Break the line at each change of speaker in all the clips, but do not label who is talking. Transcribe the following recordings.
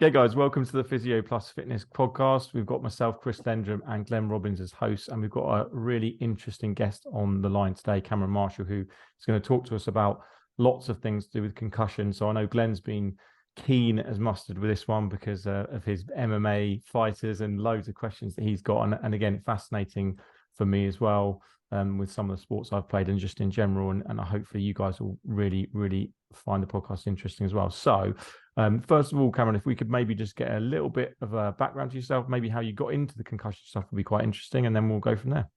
Yeah, guys, welcome to the Physio Plus Fitness podcast. We've got myself, Chris Lendrum, and Glenn Robbins as hosts, and we've got a really interesting guest on the line today, Cameron Marshall, who is going to talk to us about lots of things to do with concussion. So I know Glenn's been keen as mustard with this one because of his MMA fighters and loads of questions that he's got, and again, fascinating for me as well. With some of the sports I've played and just in general. And hopefully you guys will really find the podcast interesting as well. So first of all, Cameron, if we could maybe just get a little bit of a background to yourself, maybe how you got into the concussion stuff would be quite interesting. And then we'll go from there.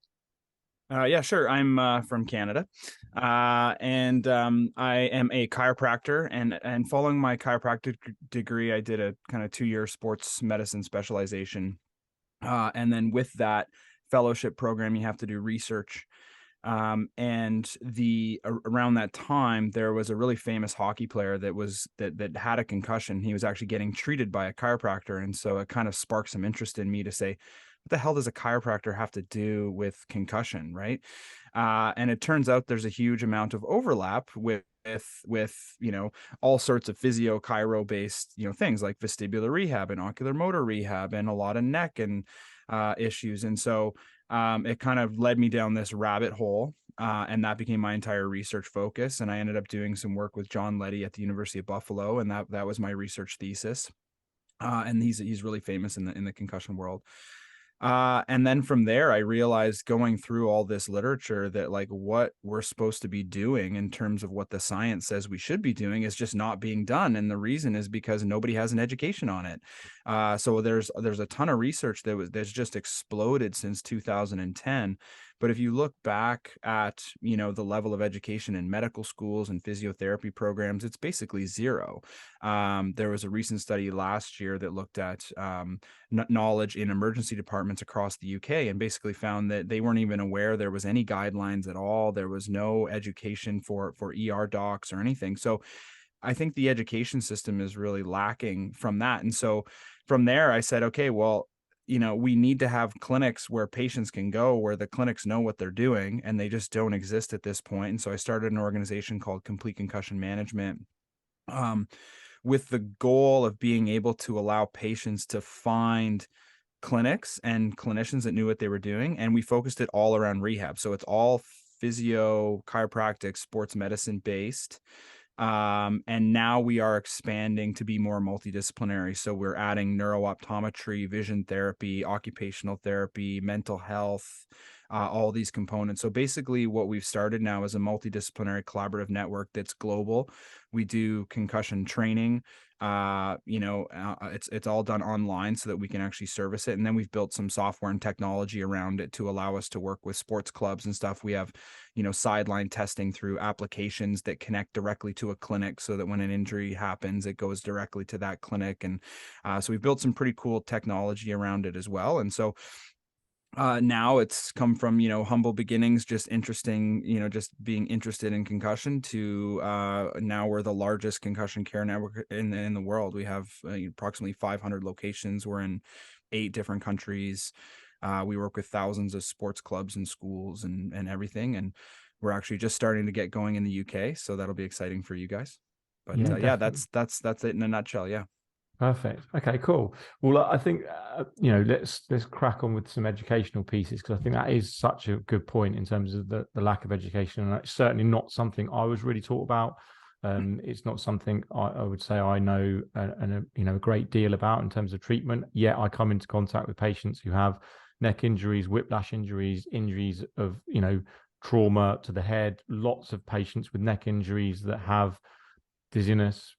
Yeah, sure. I'm from Canada, and I am a chiropractor. And following my chiropractic degree, I did a kind of 2-year sports medicine specialization. And then with that fellowship program, you have to do research. And around that time, there was a really famous hockey player that had a concussion. He was actually getting treated by a chiropractor, and so it kind of sparked some interest in me to say, what the hell does a chiropractor have to do with concussion, right? And it turns out there's a huge amount of overlap with all sorts of physio chiro based things like vestibular rehab and ocular motor rehab and a lot of neck and issues. And so it kind of led me down this rabbit hole, and that became my entire research focus. And I ended up doing some work with John Leddy at the University of Buffalo, and that was my research thesis. And he's really famous in the concussion world. And then from there, I realized going through all this literature that like what we're supposed to be doing in terms of what the science says we should be doing is just not being done. And the reason is because nobody has an education on it. So there's a ton of research that's just exploded since 2010. But if you look back at, the level of education in medical schools and physiotherapy programs, it's basically zero. There was a recent study last year that looked at knowledge in emergency departments across the UK and basically found that they weren't even aware there was any guidelines at all. There was no education for ER docs or anything. So I think the education system is really lacking from that. And so from there, I said, okay, well, we need to have clinics where patients can go, where the clinics know what they're doing, and they just don't exist at this point. And so I started an organization called Complete Concussion Management, with the goal of being able to allow patients to find clinics and clinicians that knew what they were doing. And we focused it all around rehab. So it's all physio, chiropractic, sports medicine based. And now we are expanding to be more multidisciplinary. So we're adding neurooptometry, vision therapy, occupational therapy, mental health, all these components. So basically what we've started now is a multidisciplinary collaborative network that's global. We do concussion training. It's all done online so that we can actually service it. And then we've built some software and technology around it to allow us to work with sports clubs and stuff. We have, sideline testing through applications that connect directly to a clinic so that when an injury happens, it goes directly to that clinic. And so we've built some pretty cool technology around it as well. And so now it's come from, humble beginnings, just interesting, just being interested in concussion to now we're the largest concussion care network in the world. We have approximately 500 locations. We're in 8 different countries. We work with thousands of sports clubs and schools and everything. And we're actually just starting to get going in the UK. So that'll be exciting for you guys. But
Yeah,
that's it in a nutshell. Yeah.
perfect. Okay, cool. Well, I think let's crack on with some educational pieces because I think that is such a good point in terms of the lack of education, and it's certainly not something I was really taught about. It's not something I would say I know a great deal about in terms of treatment. Yet I come into contact with patients who have neck injuries, whiplash injuries, injuries of trauma to the head. Lots of patients with neck injuries that have dizziness,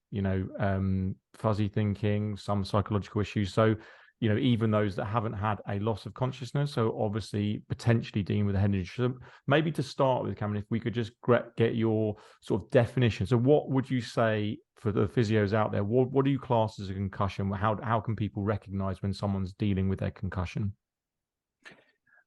fuzzy thinking, some psychological issues. So, even those that haven't had a loss of consciousness, so obviously potentially dealing with a head injury. So maybe to start with, Cameron, if we could just get your sort of definition. So what would you say for the physios out there? What do you class as a concussion? How can people recognize when someone's dealing with their concussion?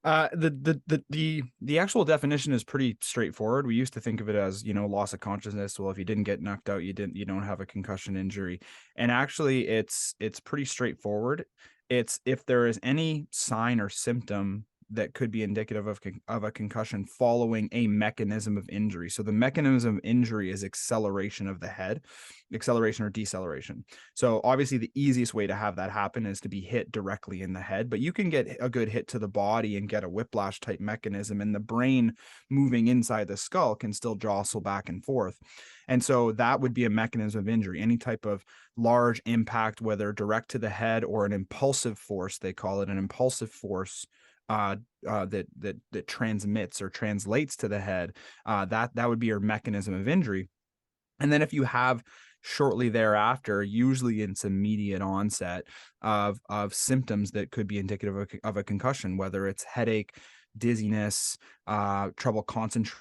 The actual definition is pretty straightforward. We used to think of it as, loss of consciousness. Well, if you didn't get knocked out, you don't have a concussion injury. And actually it's pretty straightforward. It's if there is any sign or symptom that could be indicative of a concussion following a mechanism of injury. So the mechanism of injury is acceleration of the head, acceleration or deceleration. So obviously the easiest way to have that happen is to be hit directly in the head, but you can get a good hit to the body and get a whiplash type mechanism, and the brain moving inside the skull can still jostle back and forth. And so that would be a mechanism of injury. Any type of large impact, whether direct to the head or an impulsive force, they call it an impulsive force, that transmits or translates to the head, that would be your mechanism of injury. And then if you have shortly thereafter, usually it's immediate onset of symptoms that could be indicative of a concussion, whether it's headache, dizziness, trouble concentrating,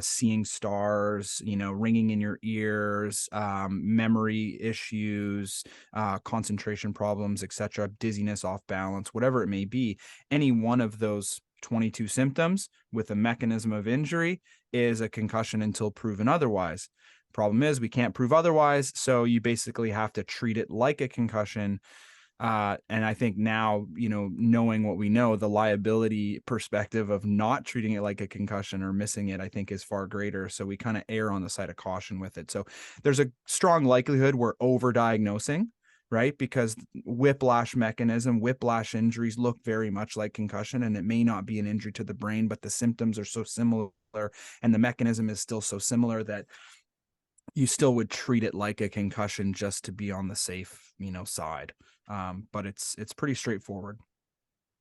seeing stars, ringing in your ears, memory issues, concentration problems, etc., dizziness, off balance, whatever it may be. Any one of those 22 symptoms with a mechanism of injury is a concussion until proven otherwise. Problem is, we can't prove otherwise, so you basically have to treat it like a concussion. And I think now, knowing what we know, the liability perspective of not treating it like a concussion or missing it, I think is far greater. So we kind of err on the side of caution with it. So there's a strong likelihood we're over-diagnosing, right? Because whiplash injuries look very much like concussion, and it may not be an injury to the brain, but the symptoms are so similar and the mechanism is still so similar that you still would treat it like a concussion just to be on the safe, side. But it's pretty straightforward.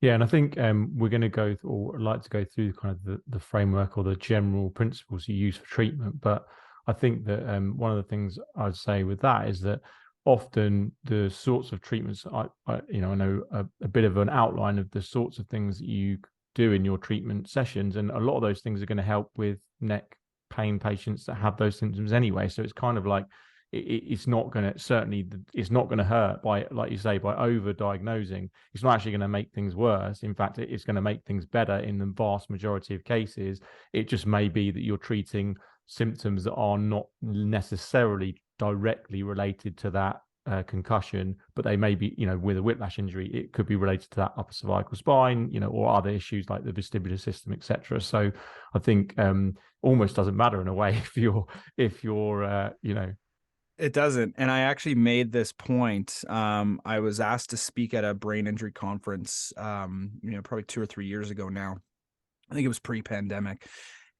Yeah, and I think we're going to go or like to go through kind of the framework or the general principles you use for treatment. But I think that one of the things I'd say with that is that often the sorts of treatments I know a bit of an outline of the sorts of things that you do in your treatment sessions, and a lot of those things are going to help with neck pain patients that have those symptoms anyway. So it's kind of like it's not going to it's not going to hurt by, like you say, by over diagnosing. It's not actually going to make things worse. In fact, it's going to make things better in the vast majority of cases. It just may be that you're treating symptoms that are not necessarily directly related to that concussion, but they may be, with a whiplash injury, it could be related to that upper cervical spine, or other issues like the vestibular system, etc. So I think almost doesn't matter in a way if you're
It doesn't. And I actually made this point. I was asked to speak at a brain injury conference, probably 2 or 3 years ago now. I think it was pre-pandemic.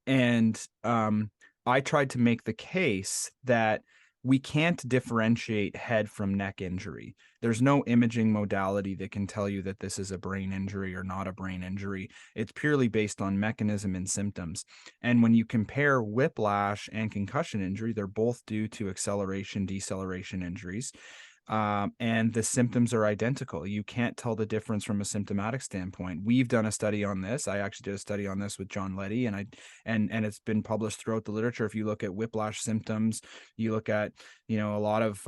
And I tried to make the case that we can't differentiate head from neck injury. There's no imaging modality that can tell you that this is a brain injury or not a brain injury. It's purely based on mechanism and symptoms. And when you compare whiplash and concussion injury, they're both due to acceleration, deceleration injuries. And the symptoms are identical. You can't tell the difference from a symptomatic standpoint. We've done a study on this. I actually did a study on this with John Letty, and it's been published throughout the literature. If you look at whiplash symptoms, you look at, a lot of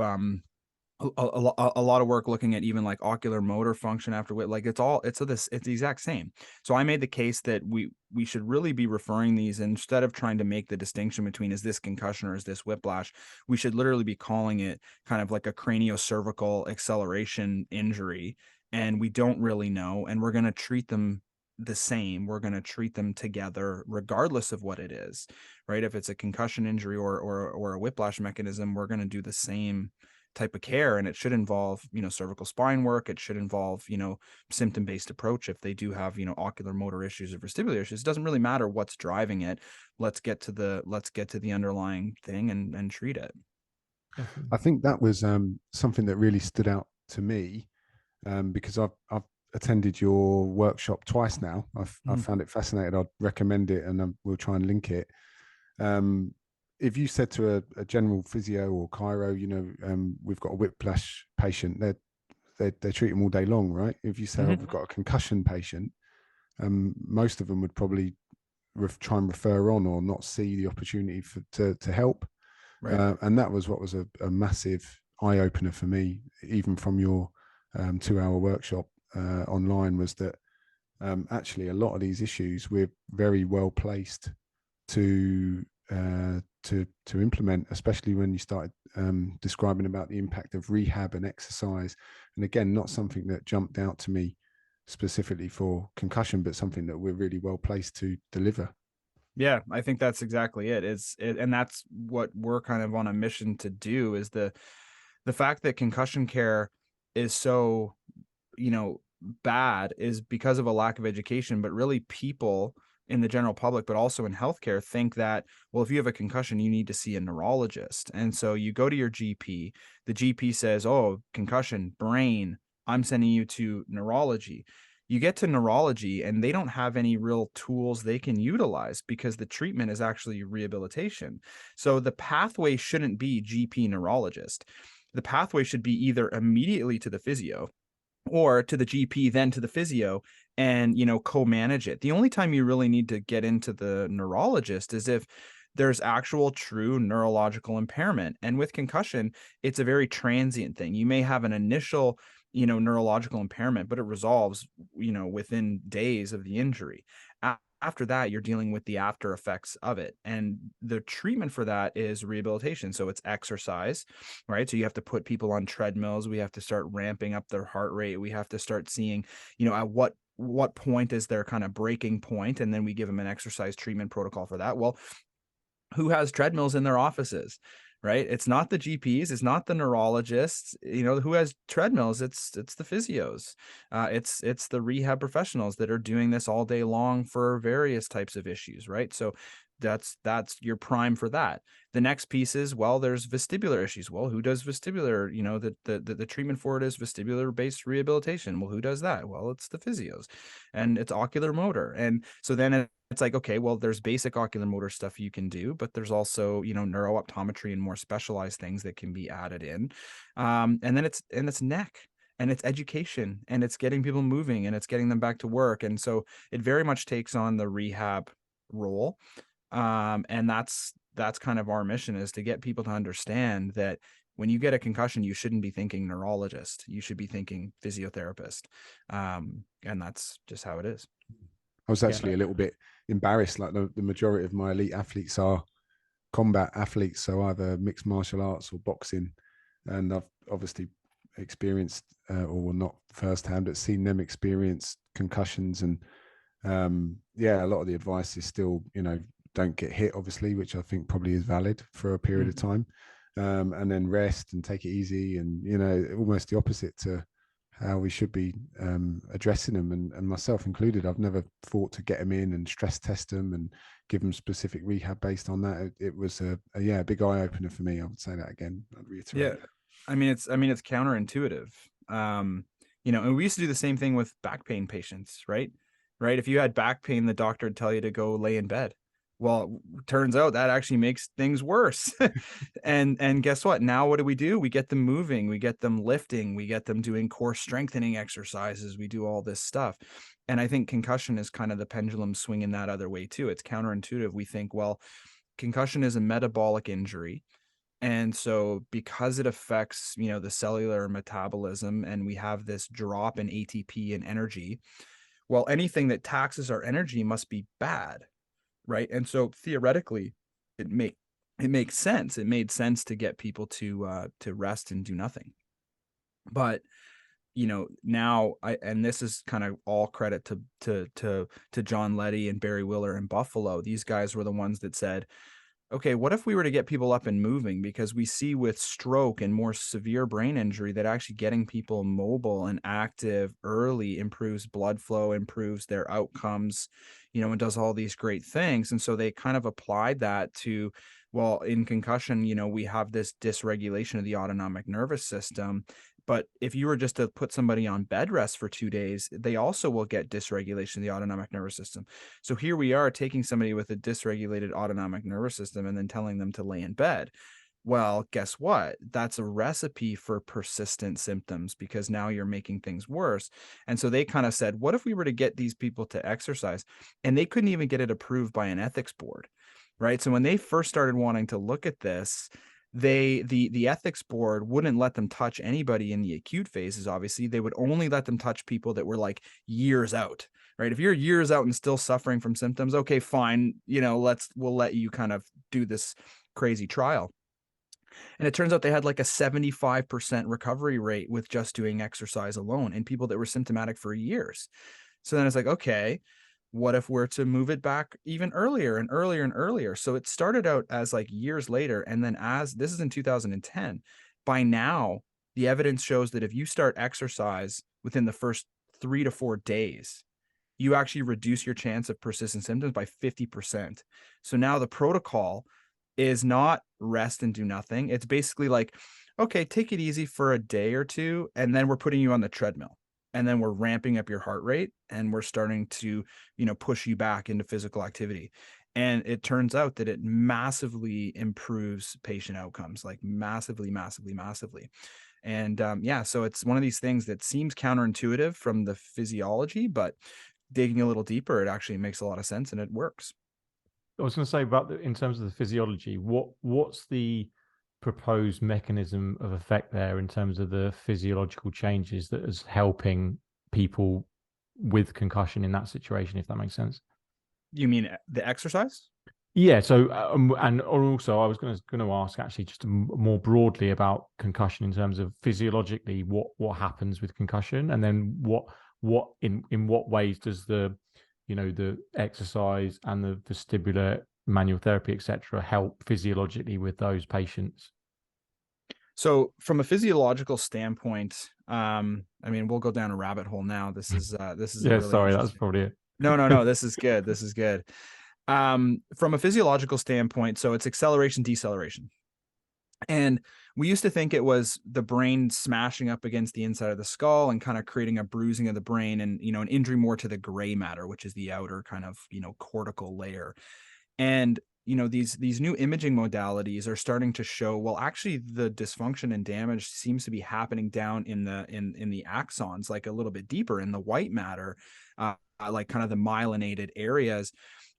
a lot of work looking at even like ocular motor function after like it's the exact same. So I made the case that we should really be referring these, instead of trying to make the distinction between is this concussion or is this whiplash, we should literally be calling it kind of like a craniocervical acceleration injury, and we don't really know, and we're going to treat them the same. We're going to treat them together regardless of what it is, right? If it's a concussion injury or a whiplash mechanism, we're going to do the same type of care, and it should involve cervical spine work. It should involve symptom-based approach if they do have ocular motor issues or vestibular issues. It doesn't really matter what's driving it. Let's get to the underlying thing and treat it.
I think that was something that really stood out to me, because I've attended your workshop twice now. I've found it fascinating. I'd recommend it, and we'll try and link it. If you said to a general physio or chiro, we've got a whiplash patient, they treat them all day long, right? If you say, oh, we've got a concussion patient, most of them would probably try and refer on or not see the opportunity to help. Right. And that was what was a massive eye opener for me, even from your 2-hour workshop online, was that actually a lot of these issues we're very well placed to implement, especially when you started describing about the impact of rehab and exercise. And again, not something that jumped out to me specifically for concussion, but something that we're really well placed to deliver.
Yeah, I think that's exactly it. And that's what we're kind of on a mission to do, is the fact that concussion care is so, bad is because of a lack of education, but really people in the general public, but also in healthcare, think that, well, if you have a concussion, you need to see a neurologist. And so you go to your GP, the GP says, oh, concussion, brain, I'm sending you to neurology. You get to neurology and they don't have any real tools they can utilize because the treatment is actually rehabilitation. So the pathway shouldn't be GP neurologist. The pathway should be either immediately to the physio or to the GP, then to the physio, and, co-manage it. The only time you really need to get into the neurologist is if there's actual true neurological impairment. And with concussion, it's a very transient thing. You may have an initial, neurological impairment, but it resolves, within days of the injury. After that, you're dealing with the after effects of it. And the treatment for that is rehabilitation. So it's exercise, right? So you have to put people on treadmills. We have to start ramping up their heart rate. We have to start seeing, at what point is their kind of breaking point, and then we give them an exercise treatment protocol for that. Well, who has treadmills in their offices, right? It's not the GPs, it's not the neurologists, who has treadmills. It's the physios. It's the rehab professionals that are doing this all day long for various types of issues, right? So that's your prime for that. The next piece is, well, there's vestibular issues. Well, who does vestibular? The treatment for it is vestibular based rehabilitation. Well, who does that? Well, it's the physios, and it's ocular motor. And so then it's like, okay, well, there's basic ocular motor stuff you can do, but there's also, neurooptometry and more specialized things that can be added in. And then it's neck, and it's education, and it's getting people moving, and it's getting them back to work. And so it very much takes on the rehab role. And that's kind of our mission, is to get people to understand that when you get a concussion, you shouldn't be thinking neurologist, you should be thinking physiotherapist. And that's just how it is.
I was actually a little bit embarrassed. Like the majority of my elite athletes are combat athletes, so either mixed martial arts or boxing. And I've obviously experienced, or not firsthand, but seen them experience concussions. And a lot of the advice is still, don't get hit, obviously, which I think probably is valid for a period of time. And then rest and take it easy, and, almost the opposite to how we should be addressing them, and myself included. I've never thought to get them in and stress test them and give them specific rehab based on that. It was a big eye opener for me. I would say that again. I'd reiterate.
Yeah, I mean it's counterintuitive. And we used to do the same thing with back pain patients, right? If you had back pain, the doctor would tell you to go lay in bed. Well, turns out that actually makes things worse. and guess what? Now what do? We get them moving, we get them lifting, we get them doing core strengthening exercises, we do all this stuff. And I think concussion is kind of the pendulum swinging that other way too. It's counterintuitive. We think, well, concussion is a metabolic injury. And so because it affects, the cellular metabolism, and we have this drop in ATP and energy, well, anything that taxes our energy must be bad. Right. And so theoretically, it makes sense. It made sense to get people to rest and do nothing. But, now and this is kind of all credit to John Letty and Barry Willer in Buffalo. These guys were the ones that said, okay, what if we were to get people up and moving? Because we see with stroke and more severe brain injury that actually getting people mobile and active early improves blood flow, improves their outcomes, and does all these great things. And so they kind of applied that to, well, in concussion, we have this dysregulation of the autonomic nervous system. But if you were just to put somebody on bed rest for 2 days, they also will get dysregulation of the autonomic nervous system. So here we are taking somebody with a dysregulated autonomic nervous system and then telling them to lay in bed. Well, guess what? That's a recipe for persistent symptoms, because now you're making things worse. And so they kind of said, what if we were to get these people to exercise? And they couldn't even get it approved by an ethics board, right? So when they first started wanting to look at this, the ethics board wouldn't let them touch anybody in the acute phases. Obviously, they would only let them touch people that were like years out, right? If you're years out and still suffering from symptoms, okay, fine, we'll let you kind of do this crazy trial. And it turns out they had like a 75% recovery rate with just doing exercise alone in people that were symptomatic for years. So then it's like, okay, what if we're to move it back even earlier and earlier and earlier? So it started out as like years later. And then as this is in 2010, by now, the evidence shows that if you start exercise within the first 3 to 4 days, you actually reduce your chance of persistent symptoms by 50%. So now the protocol is not rest and do nothing. It's basically like, okay, take it easy for a day or two, and then we're putting you on the treadmill. And then we're ramping up your heart rate, and we're starting to, push you back into physical activity. And it turns out that it massively improves patient outcomes, like massively, massively, massively. And yeah, so it's one of these things that seems counterintuitive from the physiology, but digging a little deeper, it actually makes a lot of sense and it works.
I was going to say about in terms of the physiology, what's the proposed mechanism of effect there in terms of the physiological changes that is helping people with concussion in that situation, if that makes sense?
You mean the exercise?
Yeah. So, and also, I was going to ask actually just more broadly about concussion in terms of physiologically what happens with concussion, and then what in what ways does the the exercise and the vestibular manual therapy, etc., help physiologically with those patients?
So from a physiological standpoint, I mean, we'll go down a rabbit hole now. This is
Yeah,
really
sorry, that's probably it.
No, this is good. This is good. From a physiological standpoint, so it's acceleration, deceleration. And we used to think it was the brain smashing up against the inside of the skull and kind of creating a bruising of the brain and, an injury more to the gray matter, which is the outer kind of, cortical layer. And, these new imaging modalities are starting to show, well, actually the dysfunction and damage seems to be happening down in the axons, like a little bit deeper in the white matter, like kind of the myelinated areas.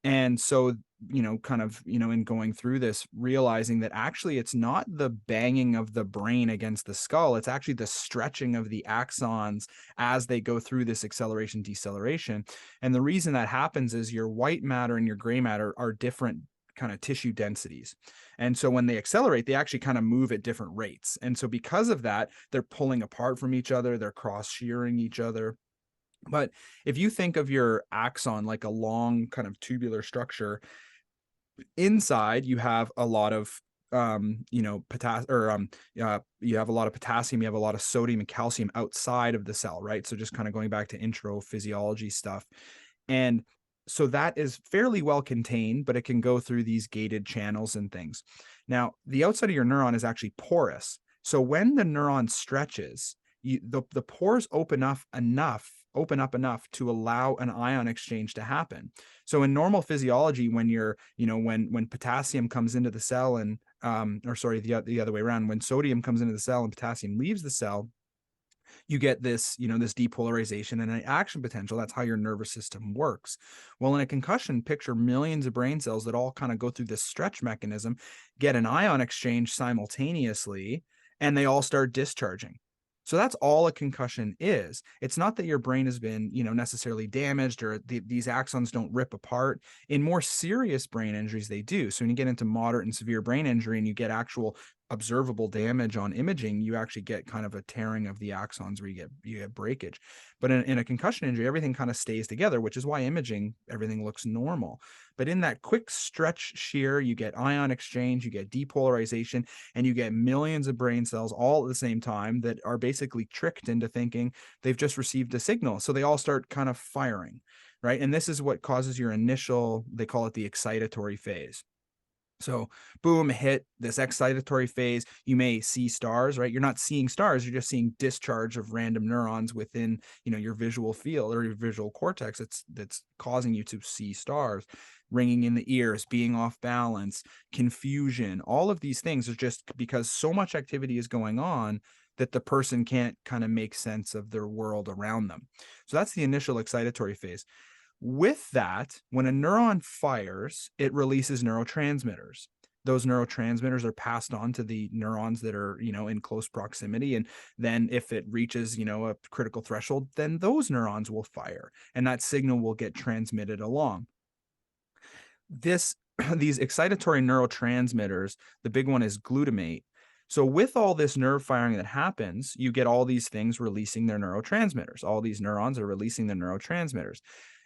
And so, in going through this, realizing that actually it's not the banging of the brain against the skull, it's actually the stretching of the axons as they go through this acceleration, deceleration. And the reason that happens is your white matter and your gray matter are different kind of tissue densities. And so when they accelerate, they actually kind of move at different rates. And so because of that, they're pulling apart from each other, they're cross shearing each other. But if you think of your axon like a long kind of tubular structure, inside you have a lot of you have a lot of potassium, you have a lot of sodium and calcium outside of the cell, right? So just kind of going back to intro physiology stuff. And so that is fairly well contained, but it can go through these gated channels and things. Now, the outside of your neuron is actually porous. So when the neuron stretches, the pores open up enough to allow an ion exchange to happen. So in normal physiology, when you're, when potassium comes into the cell and, the other way around, when sodium comes into the cell and potassium leaves the cell, you get this, this depolarization and an action potential. That's how your nervous system works. Well, in a concussion, picture millions of brain cells that all kind of go through this stretch mechanism, get an ion exchange simultaneously, and they all start discharging. So that's all a concussion is. It's not that your brain has been, necessarily damaged or these axons don't rip apart. In more serious brain injuries, they do. So when you get into moderate and severe brain injury and you get actual observable damage on imaging, you actually get kind of a tearing of the axons where you get breakage. But in a concussion injury, everything kind of stays together, which is why imaging, everything looks normal. But in that quick stretch shear, you get ion exchange, you get depolarization, and you get millions of brain cells all at the same time that are basically tricked into thinking they've just received a signal. So they all start kind of firing, right? And this is what causes your initial, they call it the excitatory phase. So boom, hit this excitatory phase, you may see stars, right? You're not seeing stars, you're just seeing discharge of random neurons within, your visual field or your visual cortex. That's causing you to see stars, ringing in the ears, being off balance, confusion. All of these things are just because so much activity is going on that the person can't kind of make sense of their world around them. So that's the initial excitatory phase. With that, when a neuron fires, it releases neurotransmitters. Those neurotransmitters are passed on to the neurons that are, in close proximity. And then if it reaches, a critical threshold, then those neurons will fire and that signal will get transmitted along. These excitatory neurotransmitters, the big one is glutamate. So with all this nerve firing that happens, you get all these things releasing their neurotransmitters. All these neurons are releasing their neurotransmitters.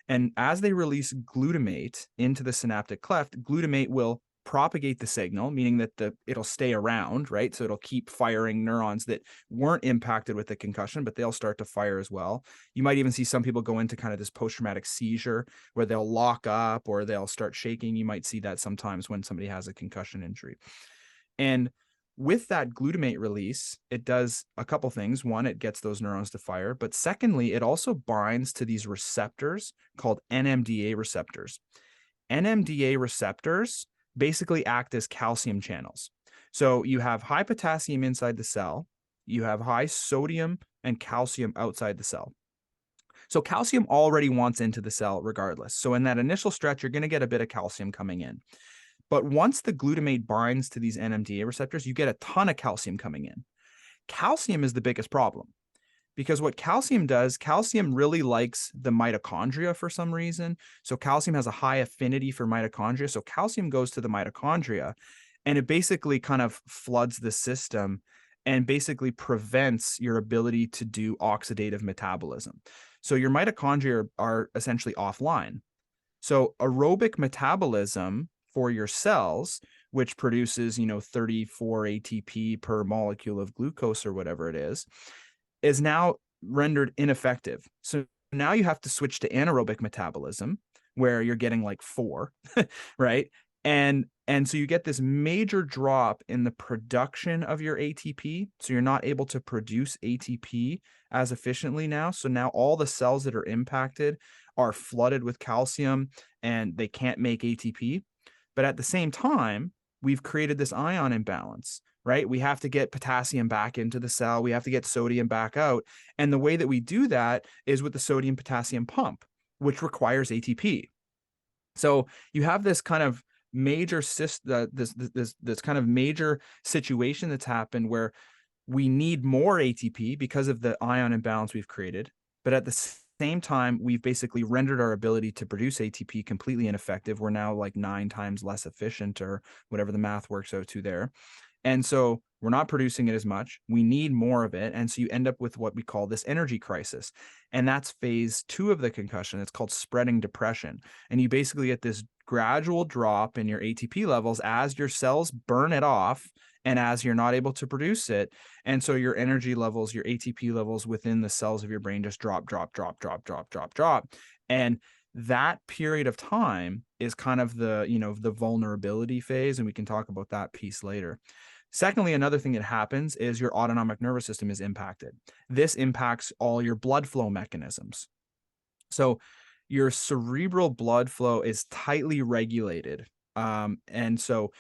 And as they release glutamate into the synaptic cleft, glutamate will propagate the signal, meaning that it'll stay around, right? So it'll keep firing neurons that weren't impacted with the concussion, but they'll start to fire as well. You might even see some people go into kind of this post-traumatic seizure where they'll lock up or they'll start shaking. You might see that sometimes when somebody has a concussion injury. And with that glutamate release, it does a couple things. One, it gets those neurons to fire. But secondly, it also binds to these receptors called NMDA receptors. NMDA receptors basically act as calcium channels. So you have high potassium inside the cell, you have high sodium and calcium outside the cell. So calcium already wants into the cell regardless. So in that initial stretch, you're going to get a bit of calcium coming in. But once the glutamate binds to these NMDA receptors, you get a ton of calcium coming in. Calcium is the biggest problem because what calcium does, calcium really likes the mitochondria for some reason. So calcium has a high affinity for mitochondria. So calcium goes to the mitochondria and it basically kind of floods the system and basically prevents your ability to do oxidative metabolism. So your mitochondria are essentially offline. So aerobic metabolism for your cells, which produces, 34 ATP per molecule of glucose or whatever it is now rendered ineffective. So now you have to switch to anaerobic metabolism where you're getting like 4, right? And so you get this major drop in the production of your ATP. So you're not able to produce ATP as efficiently now. So now all the cells that are impacted are flooded with calcium and they can't make ATP. But at the same time, we've created this ion imbalance, right? We have to get potassium back into the cell. We have to get sodium back out. And the way that we do that is with the sodium potassium pump, which requires ATP. So you have this kind of major this kind of major situation that's happened where we need more ATP because of the ion imbalance we've created. But at the same time, we've basically rendered our ability to produce ATP completely ineffective. We're now like 9 times less efficient or whatever the math works out to there. And so we're not producing it as much. We need more of it. And so you end up with what we call this energy crisis. And that's phase 2 of the concussion. It's called spreading depression. And you basically get this gradual drop in your ATP levels as your cells burn it off and as you're not able to produce it. And so your energy levels, your ATP levels within the cells of your brain just drop. And that period of time is kind of the vulnerability phase. And we can talk about that piece later. Secondly, another thing that happens is your autonomic nervous system is impacted. This impacts all your blood flow mechanisms. So your cerebral blood flow is tightly regulated. And so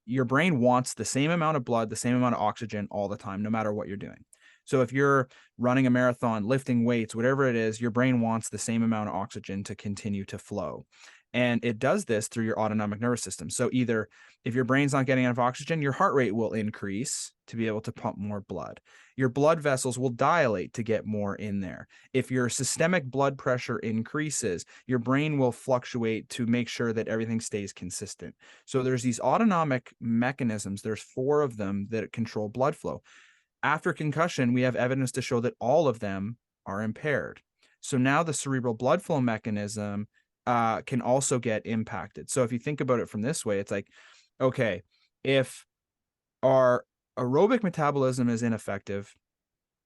your brain wants the same amount of blood, the same amount of oxygen all the time, no matter what you're doing. So if you're running a marathon, lifting weights, whatever it is, your brain wants the same amount of oxygen to continue to flow. And it does this through your autonomic nervous system. So either if your brain's not getting enough oxygen, your heart rate will increase to be able to pump more blood. Your blood vessels will dilate to get more in there. If your systemic blood pressure increases, your brain will fluctuate to make sure that everything stays consistent. So there's these autonomic mechanisms. There's 4 of them that control blood flow. After concussion, we have evidence to show that all of them are impaired. So now the cerebral blood flow mechanism can also get impacted. So if you think about it from this way, it's like, okay, if our aerobic metabolism is ineffective,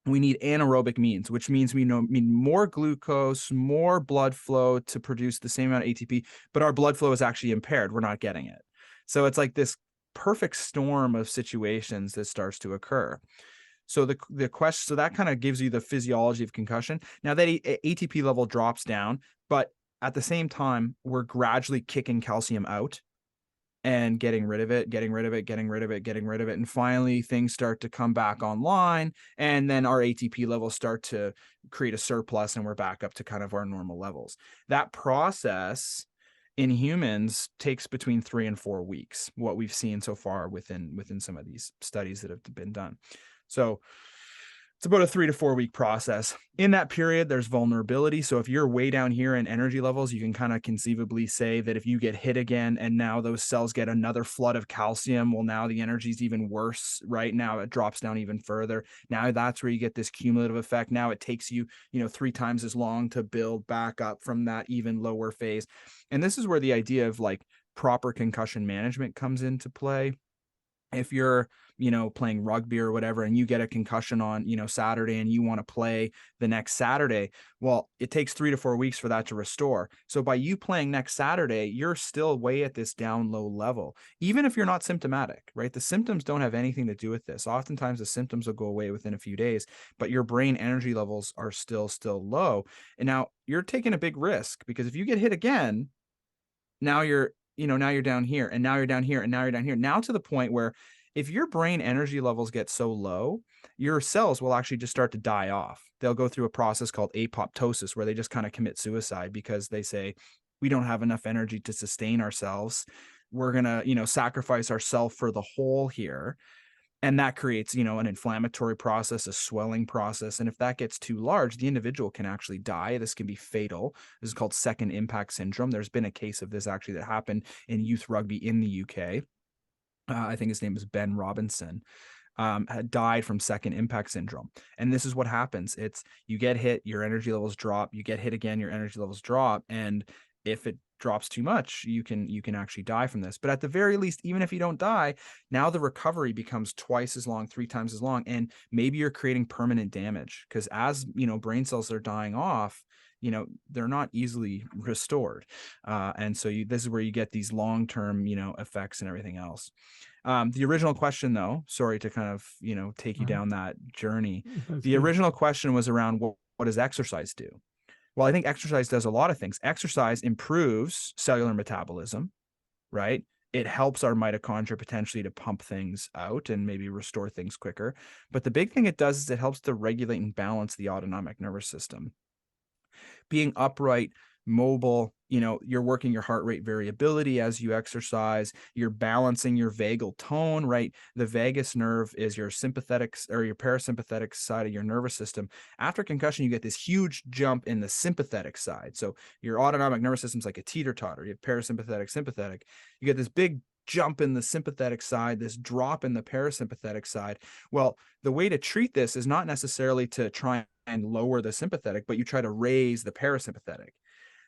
we need anaerobic means, which means we need more glucose, more blood flow to produce the same amount of ATP, but our blood flow is actually impaired. We're not getting it. So it's like this perfect storm of situations that starts to occur. So the question, so that kind of gives you the physiology of concussion. Now that ATP level drops down, but at the same time, we're gradually kicking calcium out and getting rid of it. And finally, things start to come back online. And then our ATP levels start to create a surplus and we're back up to kind of our normal levels. That process in humans takes between 3 and 4 weeks, what we've seen so far within some of these studies that have been done. So It's about a 3 to 4 week process. In that period, there's vulnerability. So if you're way down here in energy levels, you can kind of conceivably say that if you get hit again and now those cells get another flood of calcium, well, now the energy is even worse. Right now, it drops down even further. Now that's where you get this cumulative effect. Now it takes you, 3 times as long to build back up from that even lower phase. And this is where the idea of like proper concussion management comes into play. If you're, playing rugby or whatever, and you get a concussion on, Saturday and you want to play the next Saturday, well, it takes 3 to 4 weeks for that to restore. So by you playing next Saturday, you're still way at this down low level, even if you're not symptomatic, right? The symptoms don't have anything to do with this. Oftentimes the symptoms will go away within a few days, but your brain energy levels are still low. And now you're taking a big risk, because if you get hit again, now you're down here, and now you're down here, and now you're down here. Now to the point where if your brain energy levels get so low, your cells will actually just start to die off. They'll go through a process called apoptosis, where they just kind of commit suicide, because they say, we don't have enough energy to sustain ourselves. We're going to, sacrifice ourselves for the whole here. And that creates, an inflammatory process, a swelling process. And if that gets too large, the individual can actually die. This can be fatal. This is called second impact syndrome. There's been a case of this actually that happened in youth rugby in the UK. I think his name is Ben Robinson. Had died from second impact syndrome. And this is what happens. It's you get hit, your energy levels drop, you get hit again, your energy levels drop. And if it drops too much, you can actually die from this. But at the very least, even if you don't die, now the recovery becomes twice as long, 3 times as long. And maybe you're creating permanent damage, because as brain cells are dying off, they're not easily restored. And so this is where you get these long-term, effects and everything else. The original question, though, sorry to kind of, take you down that journey. The original question was around what does exercise do? Well, I think exercise does a lot of things. Exercise improves cellular metabolism, right? It helps our mitochondria potentially to pump things out and maybe restore things quicker. But the big thing it does is it helps to regulate and balance the autonomic nervous system. Being upright, mobile, you're working your heart rate variability as you exercise, you're balancing your vagal tone, right? The vagus nerve is your sympathetic or your parasympathetic side of your nervous system. After concussion, you get this huge jump in the sympathetic side. So your autonomic nervous system is like a teeter-totter. You have parasympathetic, sympathetic. You get this big jump in the sympathetic side, this drop in the parasympathetic side. Well, the way to treat this is not necessarily to try and lower the sympathetic, but you try to raise the parasympathetic.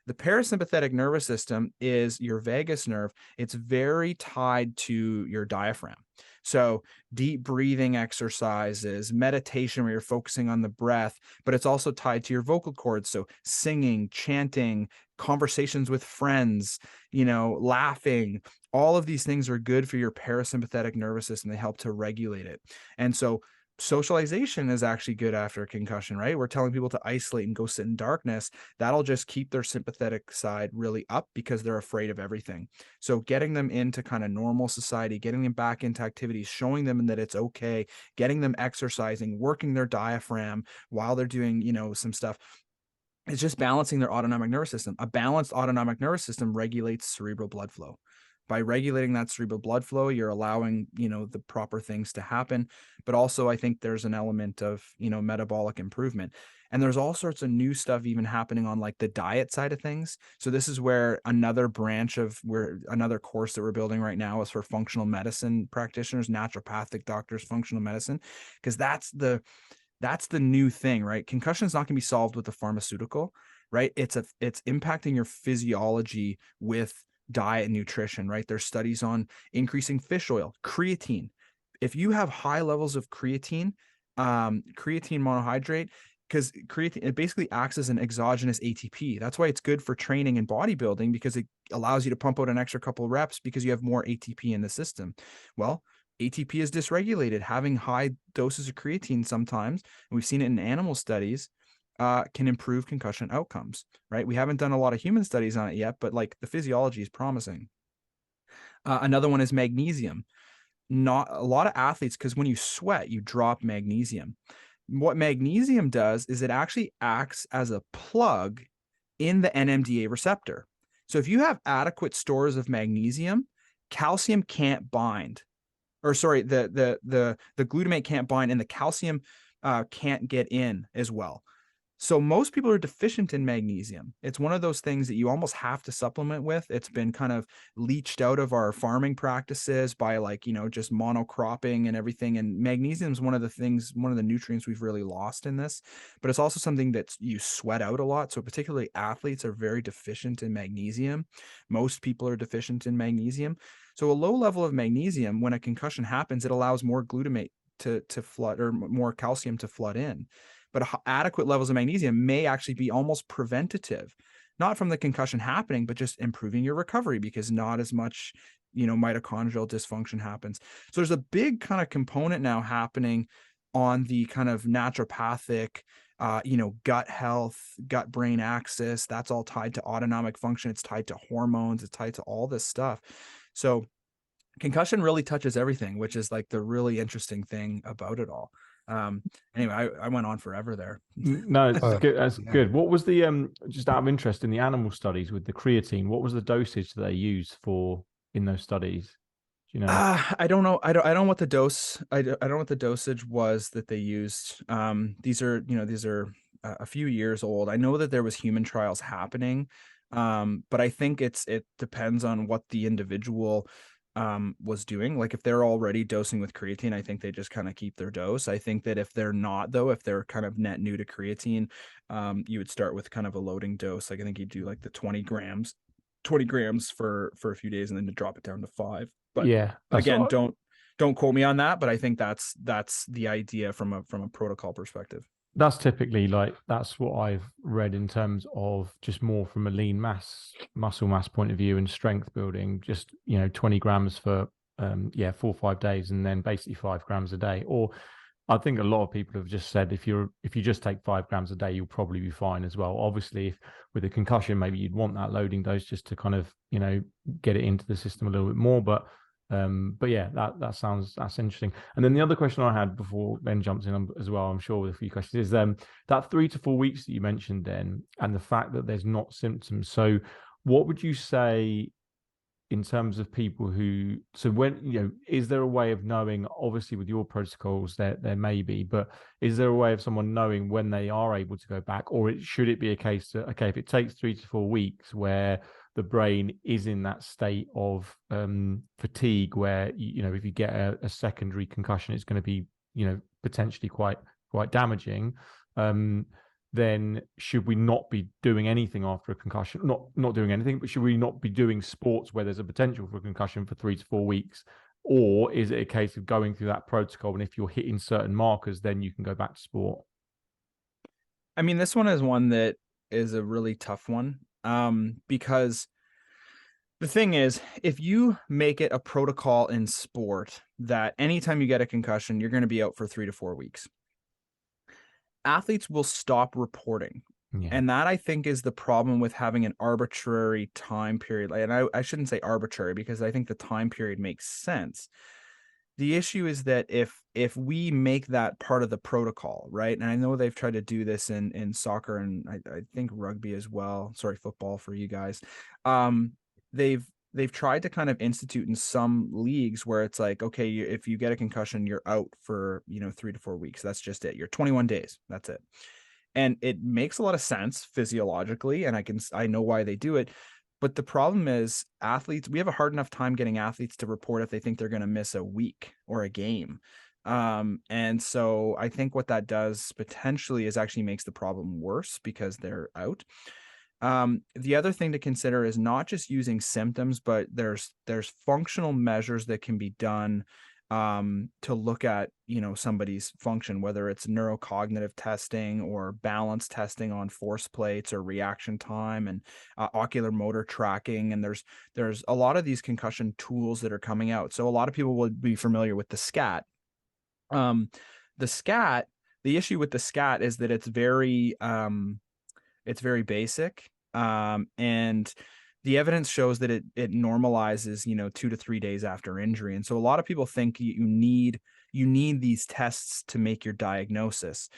The parasympathetic nervous system is your vagus nerve. It's very tied to your diaphragm. So deep breathing exercises, meditation where you're focusing on the breath, but it's also tied to your vocal cords. So singing, chanting, conversations with friends, laughing, all of these things are good for your parasympathetic nervous system. They help to regulate it. And so socialization is actually good after a concussion, right? We're telling people to isolate and go sit in darkness. That'll just keep their sympathetic side really up, because they're afraid of everything. So getting them into kind of normal society, getting them back into activities, showing them that it's okay, getting them exercising, working their diaphragm while they're doing, some stuff. It's just balancing their autonomic nervous system. A balanced autonomic nervous system regulates cerebral blood flow. By regulating that cerebral blood flow, you're allowing, the proper things to happen. But also, I think there's an element of, metabolic improvement. And there's all sorts of new stuff even happening on like the diet side of things. So this is where another branch of another course that we're building right now is for functional medicine practitioners, naturopathic doctors, functional medicine, because that's the new thing, right? Concussion is not going to be solved with a pharmaceutical, right? It's impacting your physiology with diet and nutrition, right? There's studies on increasing fish oil, creatine. If you have high levels of creatine monohydrate, because creatine, it basically acts as an exogenous ATP. That's why it's good for training and bodybuilding, because it allows you to pump out an extra couple of reps because you have more ATP in the system. Well, ATP is dysregulated. Having high doses of creatine sometimes, and we've seen it in animal studies, can improve concussion outcomes, right? We haven't done a lot of human studies on it yet, but like the physiology is promising. Another one is magnesium. Not a lot of athletes, because when you sweat, you drop magnesium. What magnesium does is it actually acts as a plug in the NMDA receptor. So if you have adequate stores of magnesium, calcium can't bind, or sorry, the glutamate can't bind, and the calcium can't get in as well. So most people are deficient in magnesium. It's one of those things that you almost have to supplement with. It's been kind of leached out of our farming practices by, like, just monocropping and everything. And magnesium is one of the nutrients we've really lost in this, but it's also something that you sweat out a lot. So particularly athletes are very deficient in magnesium. Most people are deficient in magnesium. So a low level of magnesium, when a concussion happens, it allows more glutamate to flood, or more calcium to flood in. But adequate levels of magnesium may actually be almost preventative, not from the concussion happening, but just improving your recovery, because not as much, mitochondrial dysfunction happens. So there's a big kind of component now happening on the kind of naturopathic, gut health, gut brain axis. That's all tied to autonomic function. It's tied to hormones. It's tied to all this stuff. So concussion really touches everything, which is like the really interesting thing about it all. Anyway, I went on forever there.
No, it's good. That's good. What was the just out of interest in the animal studies with the creatine? What was the dosage that they used in those studies? Do you know?
I don't know. I don't know what the dose. I don't know what the dosage was that they used. These are a few years old. I know that there was human trials happening, but I think it depends on what the individual was doing. Like if they're already dosing with creatine, I think they just kind of keep their dose. I think that if they're not, though, if they're kind of net new to creatine, you would start with kind of a loading dose. Like I think you do like the 20 grams for a few days, and then to drop it down to 5. But
yeah,
again, don't quote me on that, but I think that's the idea from a protocol perspective.
That's typically that's what I've read in terms of just more from a lean muscle mass point of view and strength building, just 20 grams for 4 or 5 days, and then basically 5 grams a day. Or I think a lot of people have just said if you just take 5 grams a day, you'll probably be fine as well. Obviously, if with a concussion, maybe you'd want that loading dose just to kind of get it into the system a little bit more. But yeah, that's interesting. And then the other question I had before Ben jumps in as well, I'm sure with a few questions, is that 3 to 4 weeks that you mentioned then, and the fact that there's not symptoms. So what would you say in terms of people who, so when, is there a way of knowing, obviously with your protocols there may be, but is there a way of someone knowing when they are able to go back? Or should it be a case that, okay, if it takes 3 to 4 weeks where the brain is in that state of fatigue, where if you get a secondary concussion, it's going to be potentially quite damaging, then should we not be doing anything after a concussion? Not doing anything, but should we not be doing sports where there's a potential for a concussion for 3 to 4 weeks? Or is it a case of going through that protocol, and if you're hitting certain markers, then you can go back to sport?
I mean, this one is one that is a really tough one, because the thing is, if you make it a protocol in sport that anytime you get a concussion, you're going to be out for 3 to 4 weeks, athletes will stop reporting. Yeah. And that, I think, is the problem with having an arbitrary time period. And I shouldn't say arbitrary, because I think the time period makes sense. The issue is that if we make that part of the protocol, right? And I know they've tried to do this in soccer, and I think rugby as well. Sorry, football for you guys. They've tried to kind of institute in some leagues where it's like, okay, if you get a concussion, you're out for 3 to 4 weeks. That's just it. You're 21 days. That's it. And it makes a lot of sense physiologically, and I know why they do it. But the problem is, athletes, we have a hard enough time getting athletes to report if they think they're going to miss a week or a game. And so I think what that does potentially is actually makes the problem worse, because they're out. The other thing to consider is not just using symptoms, but there's functional measures that can be done to look at somebody's function, whether it's neurocognitive testing or balance testing on force plates or reaction time and ocular motor tracking. And there's a lot of these concussion tools that are coming out. So a lot of people will be familiar with the SCAT. The issue with the SCAT is that it's very basic. And the evidence shows that it normalizes, 2 to 3 days after injury. And so a lot of people think you need these tests to make your diagnosis.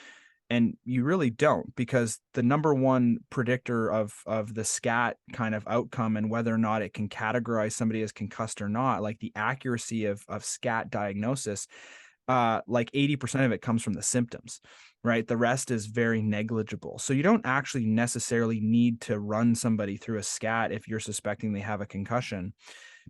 And you really don't, because the number one predictor of the SCAT kind of outcome and whether or not it can categorize somebody as concussed or not, like the accuracy of SCAT diagnosis, like 80% of it comes from the symptoms, right? The rest is very negligible. So you don't actually necessarily need to run somebody through a scat if you're suspecting they have a concussion,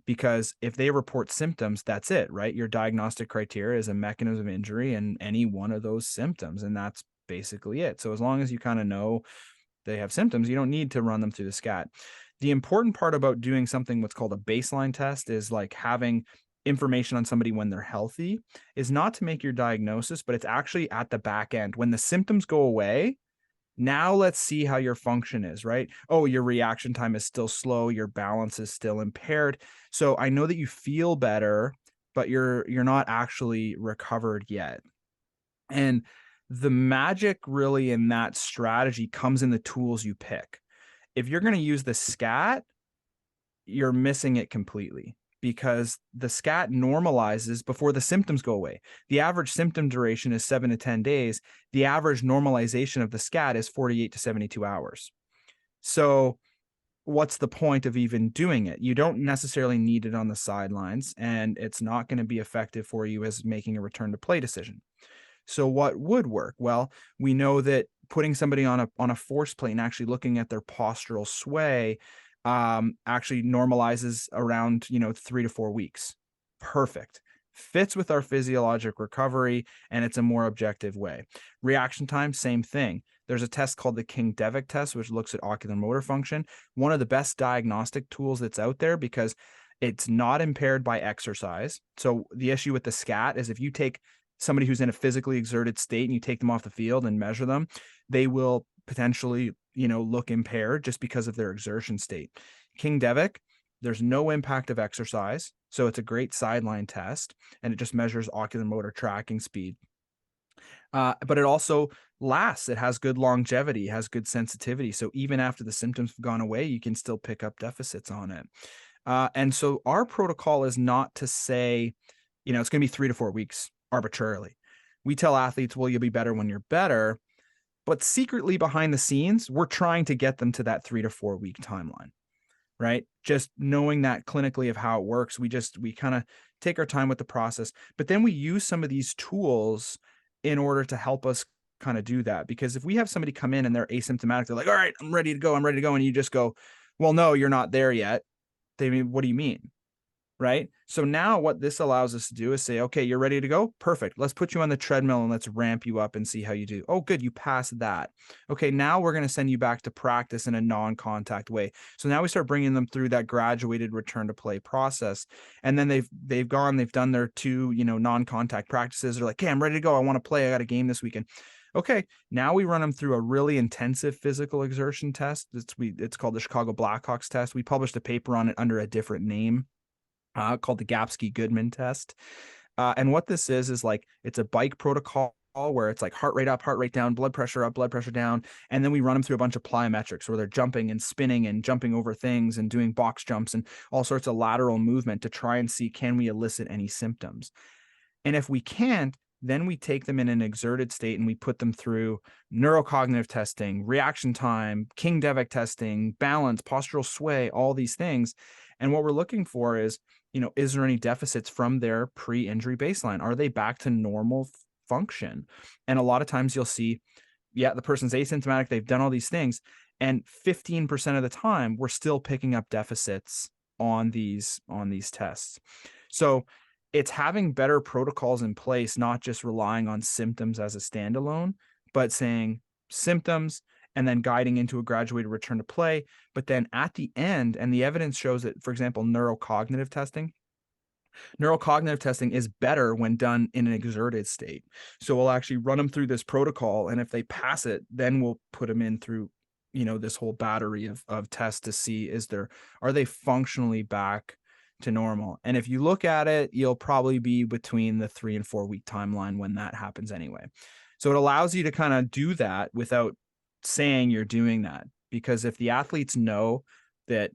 because if they report symptoms, that's it, right? Your diagnostic criteria is a mechanism of injury and any one of those symptoms, and that's basically it. So as long as you kind of know they have symptoms, you don't need to run them through the scat. The important part about doing something what's called a baseline test is like having information on somebody when they're healthy is not to make your diagnosis, but it's actually at the back end. When the symptoms go away, now let's see how your function is, right? Oh, your reaction time is still slow, your balance is still impaired. So I know that you feel better, but you're not actually recovered yet. And the magic really in that strategy comes in the tools you pick. If you're going to use the scat, you're missing it completely, because the scat normalizes before the symptoms go away. The average symptom duration is 7 to 10 days. The average normalization of the scat is 48 to 72 hours. So what's the point of even doing it? You don't necessarily need it on the sidelines, and it's not going to be effective for you as making a return to play decision. So what would work? Well, we know that putting somebody on a force plate and actually looking at their postural sway actually normalizes around 3 to 4 weeks. Perfect. Fits with our physiologic recovery, and it's a more objective way. Reaction time, same thing. There's a test called the King-Devick test, which looks at ocular motor function. One of the best diagnostic tools that's out there, because it's not impaired by exercise. So the issue with the scat is if you take somebody who's in a physically exerted state and you take them off the field and measure them, they will potentially, look impaired just because of their exertion state. King-Devick, there's no impact of exercise. So it's a great sideline test, and it just measures ocular motor tracking speed. But it also lasts. It has good longevity, has good sensitivity. So even after the symptoms have gone away, you can still pick up deficits on it. And so our protocol is not to say, it's going to be 3 to 4 weeks arbitrarily. We tell athletes, well, you'll be better when you're better. But secretly behind the scenes, we're trying to get them to that 3 to 4 week timeline, right? Just knowing that clinically of how it works, we kind of take our time with the process, but then we use some of these tools in order to help us kind of do that. Because if we have somebody come in and they're asymptomatic, they're like, all right, I'm ready to go. And you just go, well, no, you're not there yet. They mean, what do you mean? Right? So now what this allows us to do is say, okay, you're ready to go. Perfect. Let's put you on the treadmill and let's ramp you up and see how you do. Oh, good. You passed that. Okay. Now we're going to send you back to practice in a non-contact way. So now we start bringing them through that graduated return to play process. And then they've done their 2, non-contact practices. They're like, okay, I'm ready to go. I want to play. I got a game this weekend. Okay, now we run them through a really intensive physical exertion test. It's called the Chicago Blackhawks test. We published a paper on it under a different name, called the Gapsky-Goodman test. And what this is like, it's a bike protocol where it's like heart rate up, heart rate down, blood pressure up, blood pressure down. And then we run them through a bunch of plyometrics where they're jumping and spinning and jumping over things and doing box jumps and all sorts of lateral movement to try and see, can we elicit any symptoms? And if we can't, then we take them in an exerted state and we put them through neurocognitive testing, reaction time, King-Devick testing, balance, postural sway, all these things. And what we're looking for is, is there any deficits from their pre-injury baseline? Are they back to normal function? And a lot of times you'll see, the person's asymptomatic, they've done all these things, and 15% of the time we're still picking up deficits on these tests. So it's having better protocols in place, not just relying on symptoms as a standalone, but saying symptoms and then guiding into a graduated return to play. But then at the end, and the evidence shows that, for example, neurocognitive testing is better when done in an exerted state. So we'll actually run them through this protocol, and if they pass it, then we'll put them in through, this whole battery of tests to see, are they functionally back to normal? And if you look at it, you'll probably be between the 3 and 4 week timeline when that happens anyway. So it allows you to kind of do that without saying you're doing that, because if the athletes know that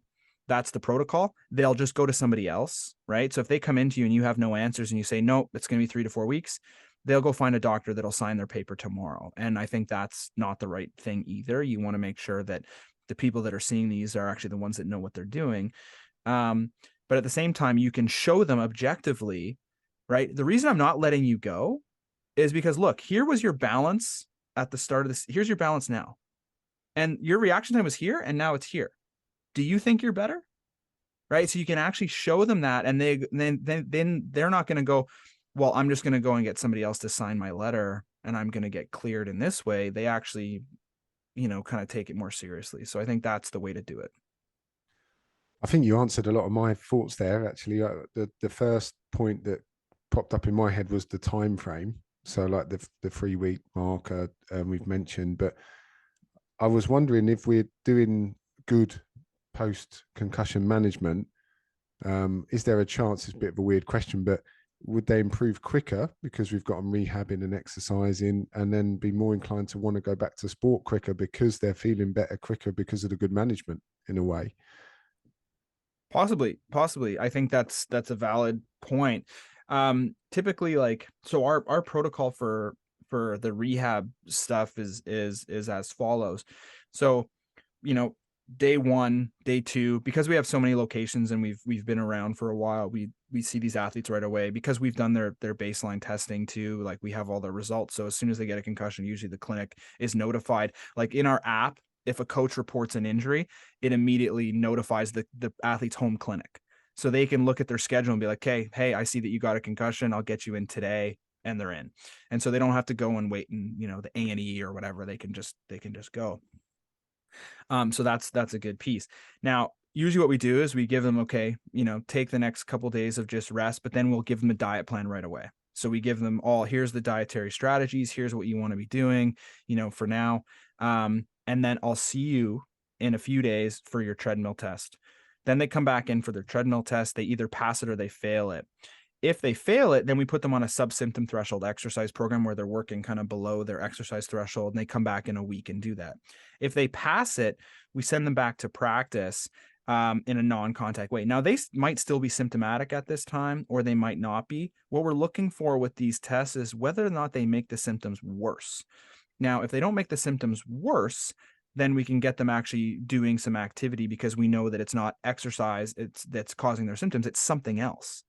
that's the protocol, they'll just go to somebody else, right? So if they come into you and you have no answers and you say, nope, it's going to be 3 to 4 weeks, they'll go find a doctor that'll sign their paper tomorrow. And I think that's not the right thing either. You want to make sure that the people that are seeing these are actually the ones that know what they're doing. But at the same time, you can show them objectively right? The reason I'm not letting you go is because, look, here was your balance at the start of this. Here's your balance now. And your reaction time was here, and now it's here. Do you think you're better? Right? So you can actually show them that, and then they're not going to go, well, I'm just going to go and get somebody else to sign my letter, and I'm going to get cleared in this way. They actually, kind of take it more seriously. So I think that's the way to do it.
I think you answered a lot of my thoughts there. Actually, the first point that popped up in my head was the time frame. So like the 3-week marker we've mentioned, but I was wondering if we're doing good post concussion management. Is there a chance? It's a bit of a weird question, but would they improve quicker because we've got them rehabbing and exercising, and then be more inclined to want to go back to sport quicker because they're feeling better quicker because of the good management in a way?
Possibly. I think that's a valid point. Typically, so our protocol for the rehab stuff is as follows. So, day 1, day 2, because we have so many locations and we've been around for a while, we see these athletes right away because we've done their baseline testing too. Like, we have all their results. So as soon as they get a concussion, usually the clinic is notified. Like in our app, if a coach reports an injury, it immediately notifies the athlete's home clinic. So they can look at their schedule and be like, hey, I see that you got a concussion. I'll get you in today. And they're in. And so they don't have to go and wait in, the A&E or whatever. They can just go. So that's a good piece. Now, usually what we do is we give them, take the next couple of days of just rest, but then we'll give them a diet plan right away. So we give them here's the dietary strategies. Here's what you want to be doing, for now. And then I'll see you in a few days for your treadmill test. Then they come back in for their treadmill test. They either pass it or they fail it. If they fail it, then we put them on a sub-symptom threshold exercise program where they're working kind of below their exercise threshold, and they come back in a week and do that. If they pass it, we send them back to practice in a non-contact way. Now, they might still be symptomatic at this time, or they might not be. What we're looking for with these tests is whether or not they make the symptoms worse. Now, if they don't make the symptoms worse, then we can get them actually doing some activity, because we know that it's not exercise that's causing their symptoms, it's something else.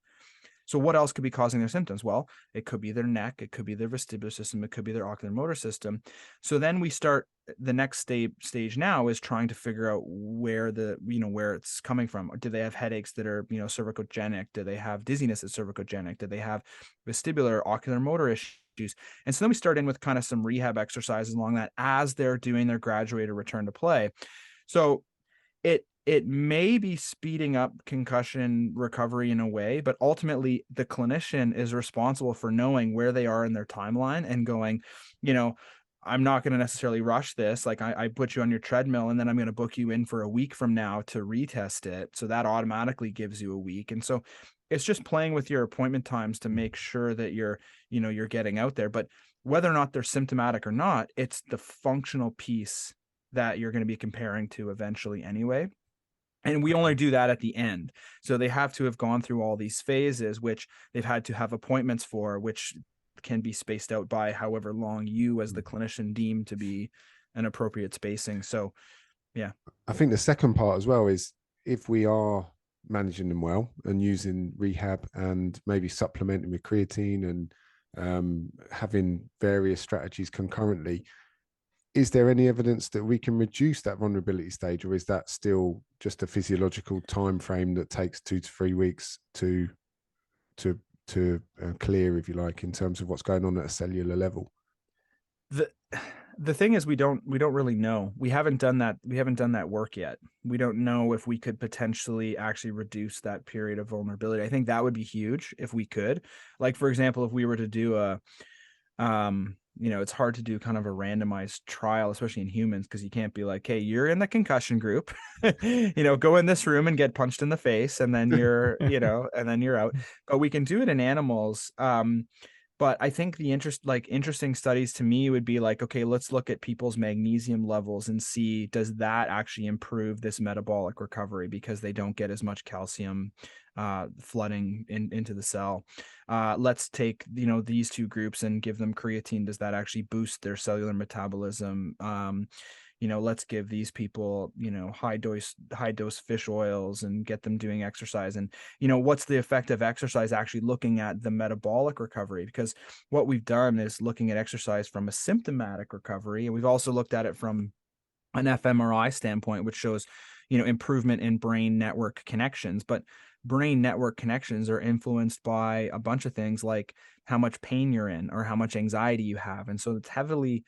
So what else could be causing their symptoms? Well, it could be their neck, it could be their vestibular system, it could be their ocular motor system. So then we start, the next stage now is trying to figure out where where it's coming from. Do they have headaches that are, cervicogenic? Do they have dizziness that's cervicogenic? Do they have vestibular, ocular motor issues? And so then we start in with kind of some rehab exercises along that as they're doing their graduated return to play. So it may be speeding up concussion recovery in a way, but ultimately the clinician is responsible for knowing where they are in their timeline and going, I'm not going to necessarily rush this. Like, I put you on your treadmill and then I'm going to book you in for a week from now to retest it. So that automatically gives you a week. And so it's just playing with your appointment times to make sure that you're getting out there. But whether or not they're symptomatic or not, it's the functional piece that you're going to be comparing to eventually anyway. And we only do that at the end. So they have to have gone through all these phases, which they've had to have appointments for, which can be spaced out by however long you as the clinician deem to be an appropriate spacing. So, yeah.
I think the second part as well is, if we are managing them well and using rehab and maybe supplementing with creatine and having various strategies concurrently, is there any evidence that we can reduce that vulnerability stage, or is that still just a physiological time frame that takes 2 to 3 weeks to clear, if you like, in terms of what's going on at a cellular level?
The thing is, we don't really know. We haven't done that work yet. We don't know if we could potentially actually reduce that period of vulnerability. I think that would be huge if we could. Like, for example, if we were to do it's hard to do kind of a randomized trial, especially in humans, because you can't be like, hey, you're in the concussion group, go in this room and get punched in the face, and then you're, and then you're out. But we can do it in animals. But I think the interesting studies to me would be like, okay, let's look at people's magnesium levels and see, does that actually improve this metabolic recovery, because they don't get as much calcium flooding into the cell. Let's take, these two groups and give them creatine. Does that actually boost their cellular metabolism? let's give these people, high dose fish oils and get them doing exercise. And, what's the effect of exercise actually looking at the metabolic recovery? Because what we've done is looking at exercise from a symptomatic recovery. And we've also looked at it from an fMRI standpoint, which shows, improvement in brain network connections. But brain network connections are influenced by a bunch of things like how much pain you're in or how much anxiety you have. And so it's heavily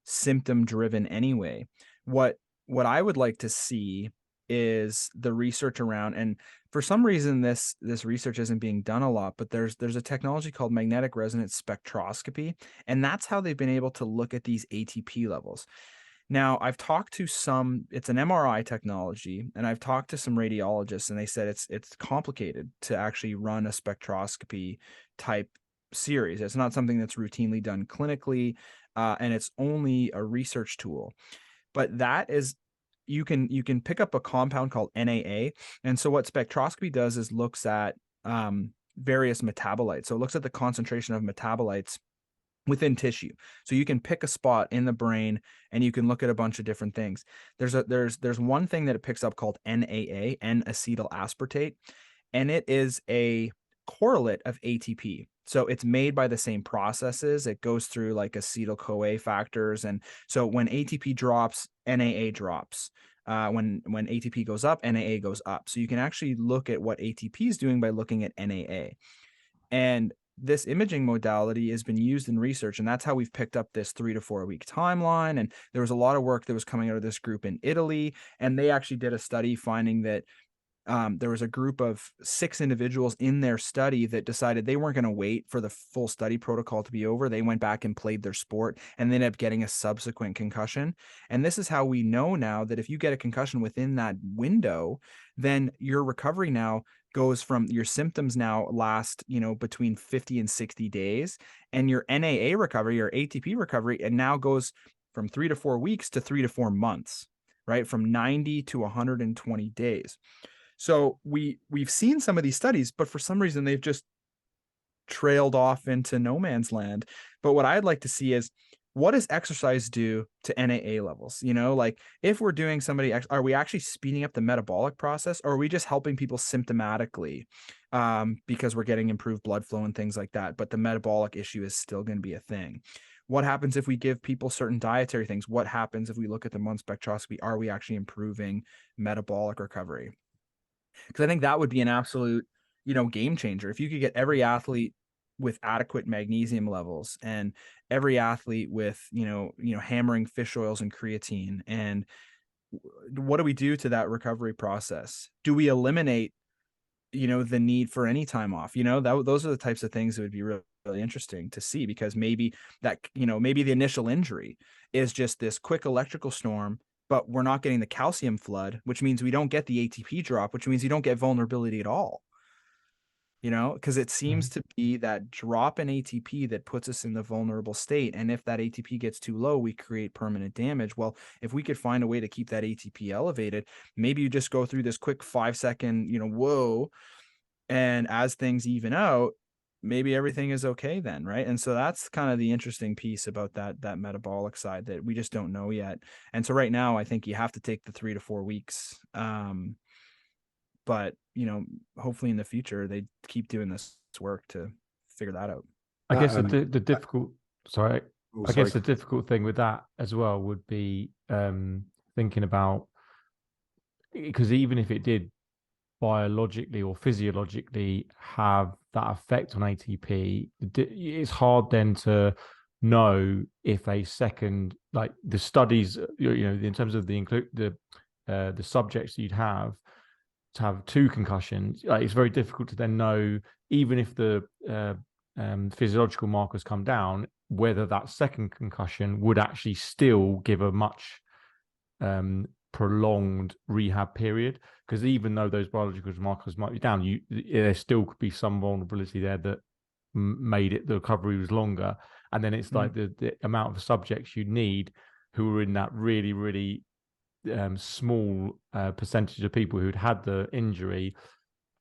symptom driven anyway. What I would like to see is the research around, and for some reason this research isn't being done a lot, but there's a technology called magnetic resonance spectroscopy, and that's how they've been able to look at these ATP levels. Now, I've talked to it's an MRI technology, and I've talked to some radiologists, and they said it's complicated to actually run a spectroscopy type series. It's not something that's routinely done clinically, and it's only a research tool. But that is, you can pick up a compound called NAA, and so what spectroscopy does is looks at various metabolites. So it looks at the concentration of metabolites within tissue. So you can pick a spot in the brain and you can look at a bunch of different things. There's one thing that it picks up called NAA, N-acetyl aspartate, and it is a correlate of ATP. So it's made by the same processes. It goes through like acetyl-CoA factors. And so when ATP drops, NAA drops. When ATP goes up, NAA goes up. So you can actually look at what ATP is doing by looking at NAA. And this imaging modality has been used in research, and that's how we've picked up this 3 to 4 week timeline. And there was a lot of work that was coming out of this group in Italy, and they actually did a study finding that there was a group of 6 individuals in their study that decided they weren't going to wait for the full study protocol to be over. They went back and played their sport and they ended up getting a subsequent concussion. And this is how we know now that if you get a concussion within that window, then your recovery now goes from, your symptoms now last, between 50 and 60 days. And your NAA recovery, your ATP recovery, and now goes from 3 to 4 weeks to 3 to 4 months, right? From 90 to 120 days. So we've seen some of these studies, but for some reason they've just trailed off into no man's land. But what I'd like to see is, what does exercise do to NAA levels? Like if we're doing are we actually speeding up the metabolic process, or are we just helping people symptomatically because we're getting improved blood flow and things like that? But the metabolic issue is still going to be a thing. What happens if we give people certain dietary things? What happens if we look at them on spectroscopy? Are we actually improving metabolic recovery? Because I think that would be an absolute, game changer. If you could get every athlete with adequate magnesium levels, and every athlete with, hammering fish oils and creatine, and what do we do to that recovery process? Do we eliminate, the need for any time off? Those are the types of things that would be really, really interesting to see, because maybe maybe the initial injury is just this quick electrical storm, but we're not getting the calcium flood, which means we don't get the ATP drop, which means you don't get vulnerability at all. Because it seems to be that drop in ATP that puts us in the vulnerable state. And if that ATP gets too low, we create permanent damage. Well, if we could find a way to keep that ATP elevated, maybe you just go through this quick 5-second, whoa. And as things even out, maybe everything is okay then, right? And so that's kind of the interesting piece about that metabolic side that we just don't know yet. And so right now, I think you have to take the 3 to 4 weeks. But hopefully in the future they keep doing this work to figure that out.
I guess the difficult guess the difficult thing with that as well would be thinking about, because even if it did biologically or physiologically have that effect on ATP, it's hard then to know if a second, like the studies, in terms of the subjects you'd have to have 2 concussions, it's very difficult to then know, even if the physiological markers come down, whether that second concussion would actually still give a much prolonged rehab period. Because even though those biological markers might be down, there still could be some vulnerability there that made it, the recovery was longer. And then it's like the amount of subjects you need who are in that really, really small percentage of people who'd had the injury,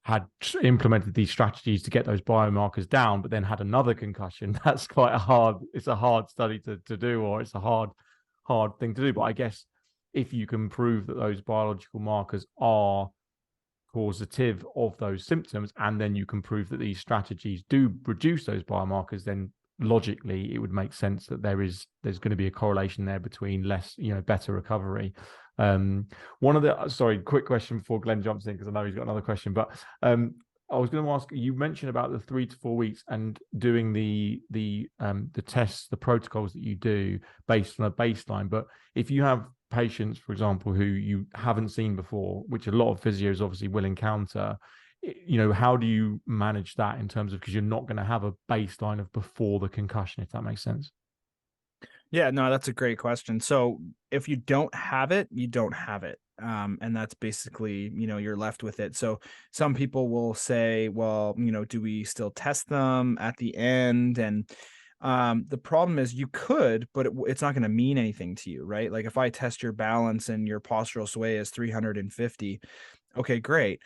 had implemented these strategies to get those biomarkers down, but then had another concussion. It's a hard study to do, or it's a hard thing to do. But I guess if you can prove that those biological markers are causative of those symptoms, and then you can prove that these strategies do reduce those biomarkers, then logically it would make sense that there's going to be a correlation there between better recovery. Quick question before Glenn jumps in, because I know he's got another question, but I was going to ask, you mentioned about the 3 to 4 weeks and doing the tests, the protocols that you do based on a baseline. But if you have patients, for example, who you haven't seen before, which a lot of physios obviously will encounter, how do you manage that in terms of, because you're not going to have a baseline of before the concussion, if that makes sense?
Yeah, no, that's a great question. So if you don't have it, you don't have it. And that's basically, you're left with it. So some people will say, well, do we still test them at the end? And the problem is you could, but it's not going to mean anything to you, right? Like if I test your balance and your postural sway is 350, okay, great.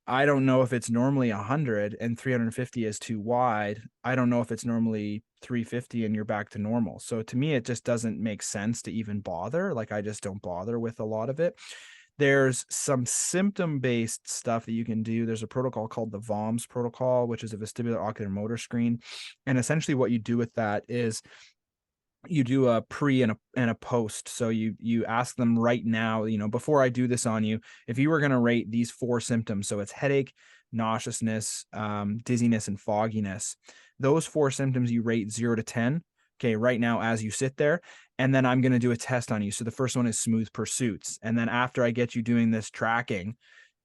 I don't know if it's normally 100 and 350 is too wide. I don't know if it's normally 350 and you're back to normal. So to me, it just doesn't make sense to even bother. Like I just don't bother with a lot of it. There's some symptom-based stuff that you can do. There's a protocol called the VOMS protocol, which is a vestibular ocular motor screen. And essentially what you do with that is you do a pre and a post. So you ask them right now, before I do this on you, if you were going to rate these 4 symptoms, so it's headache, nauseousness, dizziness, and fogginess, those 4 symptoms you rate 0 to 10. Okay, right now as you sit there, and then I'm going to do a test on you. So the first one is smooth pursuits. And then after I get you doing this tracking,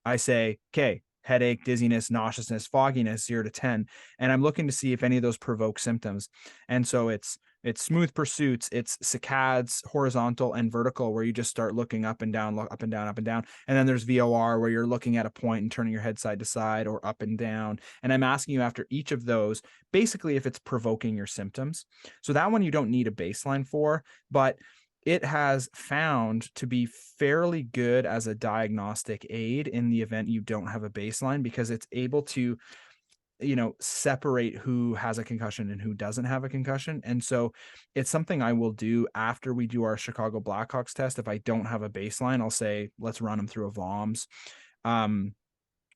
I say, okay, headache, dizziness, nauseousness, fogginess, 0 to 10. And I'm looking to see if any of those provoke symptoms. And so it's smooth pursuits, it's saccades, horizontal and vertical, where you just start looking up and down, up and down, up and down. And then there's VOR, where you're looking at a point and turning your head side to side or up and down. And I'm asking you after each of those, basically if it's provoking your symptoms. So that one you don't need a baseline for, but it has found to be fairly good as a diagnostic aid in the event you don't have a baseline, because it's able to separate who has a concussion and who doesn't have a concussion. And so it's something I will do after we do our Chicago Blackhawks test. If I don't have a baseline, I'll say, let's run them through a VOMS.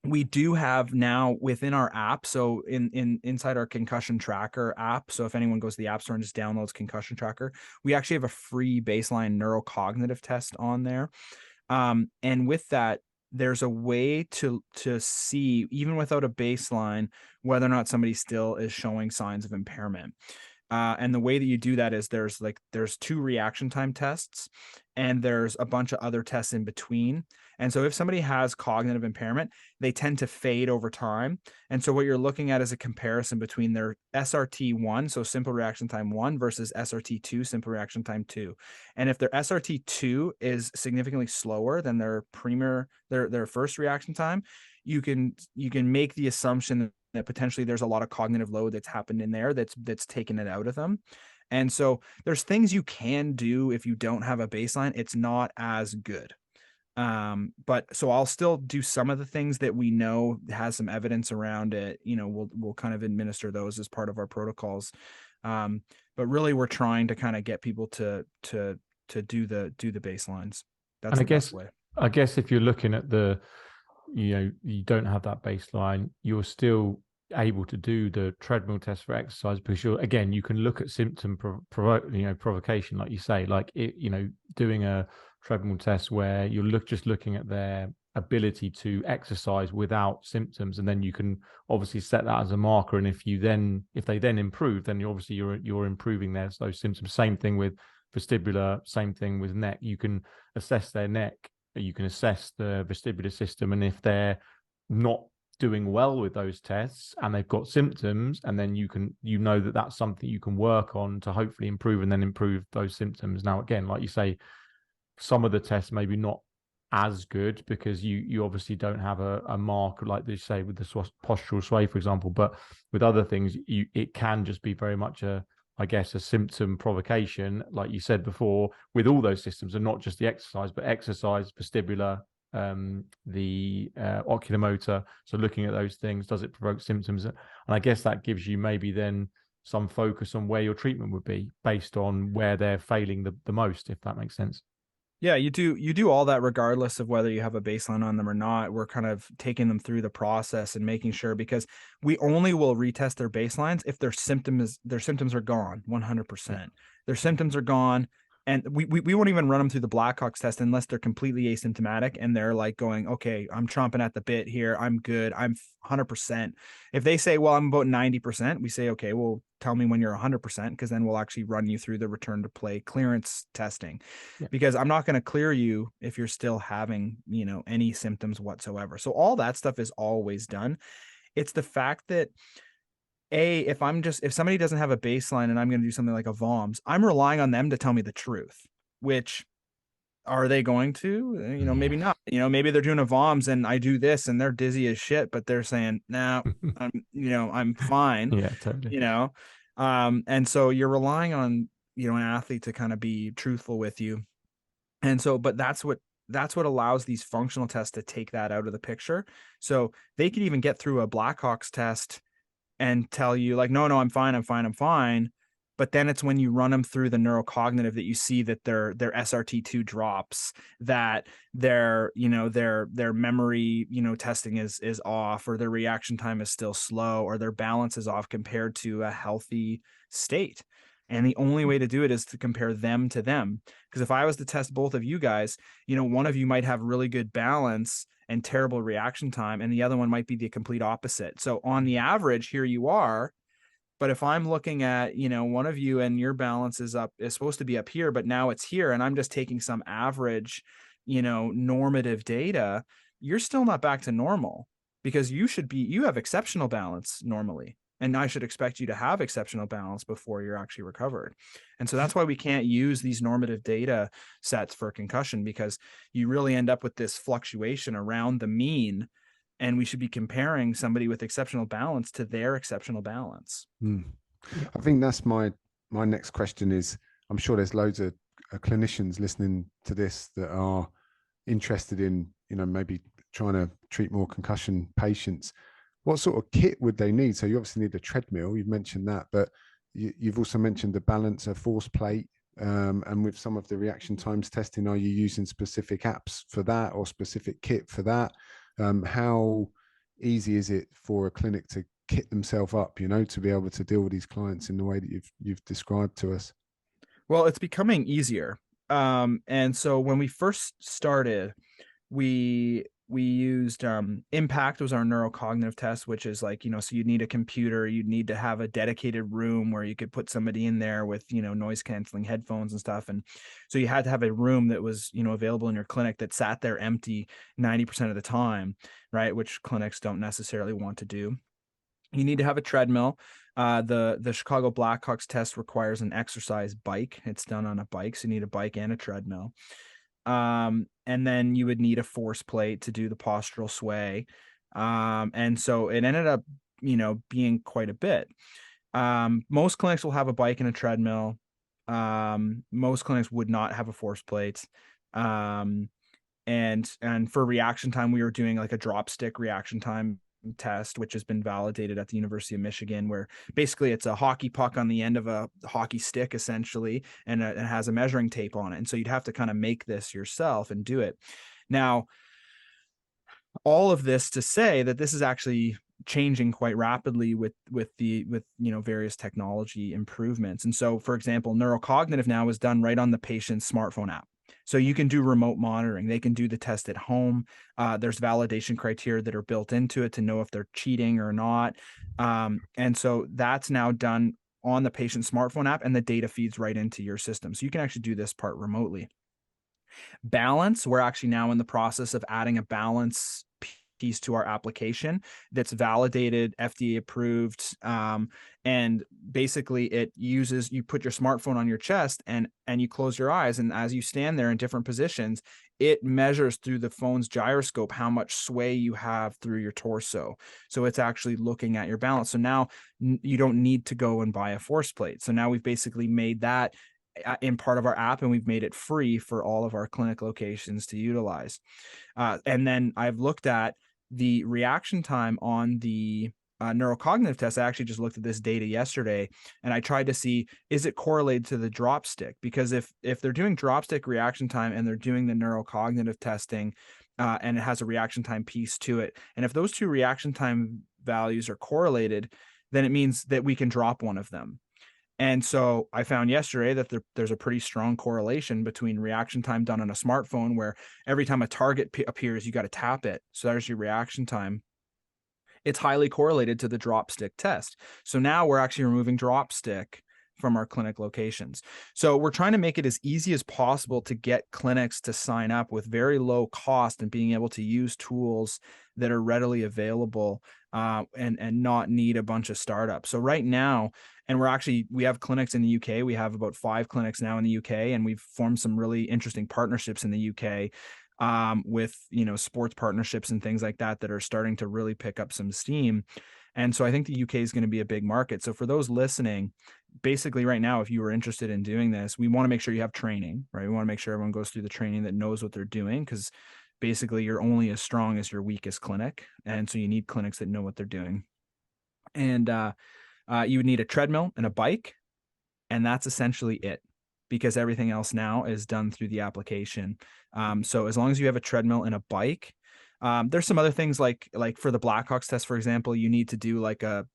We do have now within our app, so inside our concussion tracker app, so if anyone goes to the app store and just downloads concussion tracker, we actually have a free baseline neurocognitive test on there. And with that, there's a way to see, even without a baseline, whether or not somebody still is showing signs of impairment. And the way that you do that is there's 2 reaction time tests, and there's a bunch of other tests in between. And so if somebody has cognitive impairment, they tend to fade over time. And so what you're looking at is a comparison between their SRT1, so simple reaction time 1, versus SRT2, simple reaction time 2. And if their SRT2 is significantly slower than their first reaction time, you can make the assumption that potentially there's a lot of cognitive load that's happened in there that's taken it out of them. And so there's things you can do if you don't have a baseline. It's not as good. But so I'll still do some of the things that we know has some evidence around it. We'll kind of administer those as part of our protocols. But really we're trying to kind of get people to do the baselines. That's the best way.
I guess if you're looking at you don't have that baseline, you're still able to do the treadmill test for exercise, because you can look at symptom provocation, like you say, like doing a treadmill test where you're just looking at their ability to exercise without symptoms, and then you can obviously set that as a marker. And if they then improve, then you're improving those symptoms. Same thing with vestibular, same thing with neck. You can assess their neck, you can assess the vestibular system, and if they're not doing well with those tests and they've got symptoms, and then you know that that's something you can work on to hopefully improve, and then improve those symptoms. Now, again, like you say, some of the tests maybe not as good because you obviously don't have a marker, like they say with the postural sway, for example. But with other things, it can just be very much a symptom provocation, like you said before, with all those systems, and not just the exercise, but exercise, vestibular, the oculomotor. So looking at those things, does it provoke symptoms? And I guess that gives you maybe then some focus on where your treatment would be based on where they're failing the most, if that makes sense.
Yeah, you do all that regardless of whether you have a baseline on them or not. We're kind of taking them through the process and making sure, because we only will retest their baselines if their symptoms are gone 100%.
Yeah.
Their symptoms are gone, and we won't even run them through the Blackhawks test unless they're completely asymptomatic and they're like going, okay, I'm chomping at the bit here, I'm good, I'm 100%. If they say, well, I'm about 90%, we say, okay, well, tell me when you're 100%, because then we'll actually run you through the return to play clearance testing.
Yeah.
Because I'm not going to clear you if you're still having, any symptoms whatsoever. So all that stuff is always done. It's the fact that if somebody doesn't have a baseline and I'm going to do something like a VOMS, I'm relying on them to tell me the truth, which are they going to, maybe not, maybe they're doing a VOMS and I do this and they're dizzy as shit, but they're saying, nah, I'm fine.
Yeah, totally.
And so you're relying on, an athlete to kind of be truthful with you. And so, but that's what allows these functional tests to take that out of the picture. So they could even get through a Blackhawks test and tell you like, no, I'm fine. But then it's when you run them through the neurocognitive that you see that their SRT2 drops, that their memory, testing is off, or their reaction time is still slow, or their balance is off compared to a healthy state. And the only way to do it is to compare them to them. Because if I was to test both of you guys, one of you might have really good balance and terrible reaction time, and the other one might be the complete opposite. So on the average, here you are. But if I'm looking at, one of you and your balance is supposed to be up here, but now it's here, and I'm just taking some average, normative data, you're still not back to normal, because you have exceptional balance normally. And I should expect you to have exceptional balance before you're actually recovered. And so that's why we can't use these normative data sets for concussion, because you really end up with this fluctuation around the mean. And we should be comparing somebody with exceptional balance to their exceptional balance.
I think that's my next question is, I'm sure there's loads of clinicians listening to this that are interested in, maybe trying to treat more concussion patients. What sort of kit would they need? So you obviously need a treadmill, you've mentioned that, but you've also mentioned the balance, a force plate, and with some of the reaction times testing, are you using specific apps for that or specific kit for that? How easy is it for a clinic to kit themselves up, to be able to deal with these clients in the way that you've described to us?
Well, it's becoming easier. And so when we first started, we used Impact was our neurocognitive test, which is like, so you'd need a computer, you'd need to have a dedicated room where you could put somebody in there with, noise canceling headphones and stuff. And so you had to have a room that was, available in your clinic that sat there empty 90% of the time, right? Which clinics don't necessarily want to do. You need to have a treadmill. The Chicago Blackhawks test requires an exercise bike. It's done on a bike, so you need a bike and a treadmill. And then you would need a force plate to do the postural sway. And so it ended up, being quite a bit. Most clinics will have a bike and a treadmill. Most clinics would not have a force plate. And for reaction time, we were doing like a drop stick reaction time test, which has been validated at the University of Michigan, where basically it's a hockey puck on the end of a hockey stick essentially, and it has a measuring tape on it. And so you'd have to kind of make this yourself and do it. Now, all of this to say that this is actually changing quite rapidly with various technology improvements. And so, for example, neurocognitive now is done right on the patient's smartphone app. So you can do remote monitoring. They can do the test at home. There's validation criteria that are built into it to know if they're cheating or not. And so that's now done on the patient's smartphone app, and the data feeds right into your system. So you can actually do this part remotely. Balance, we're actually now in the process of adding a balance piece to our application that's validated, FDA approved, and basically you put your smartphone on your chest and you close your eyes, and as you stand there in different positions, it measures through the phone's gyroscope how much sway you have through your torso. So it's actually looking at your balance. So now you don't need to go and buy a force plate. So now we've basically made that in part of our app, and we've made it free for all of our clinic locations to utilize. And then I've looked at the reaction time on the neurocognitive tests, I actually just looked at this data yesterday, and I tried to see, is it correlated to the drop stick? Because if they're doing drop stick reaction time and they're doing the neurocognitive testing, and it has a reaction time piece to it, and if those two reaction time values are correlated, then it means that we can drop one of them. And so I found yesterday that there's a pretty strong correlation between reaction time done on a smartphone, where every time a target appears, you got to tap it. So there's your reaction time. It's highly correlated to the drop stick test. So now we're actually removing drop stick from our clinic locations. So we're trying to make it as easy as possible to get clinics to sign up with very low cost and being able to use tools that are readily available, and not need a bunch of startups. So right now, and we have clinics in the UK. We have about 5 clinics now in the UK, and we've formed some really interesting partnerships in the UK, with, sports partnerships and things like that are starting to really pick up some steam. And so I think the UK is going to be a big market. So for those listening, basically right now, if you were interested in doing this, we want to make sure you have training, right? We want to make sure everyone goes through the training that knows what they're doing, because basically you're only as strong as your weakest clinic. And so you need clinics that know what they're doing. And you would need a treadmill and a bike, and that's essentially it, because everything else now is done through the application. So as long as you have a treadmill and a bike, there's some other things like for the Blackhawks test, for example, you need to do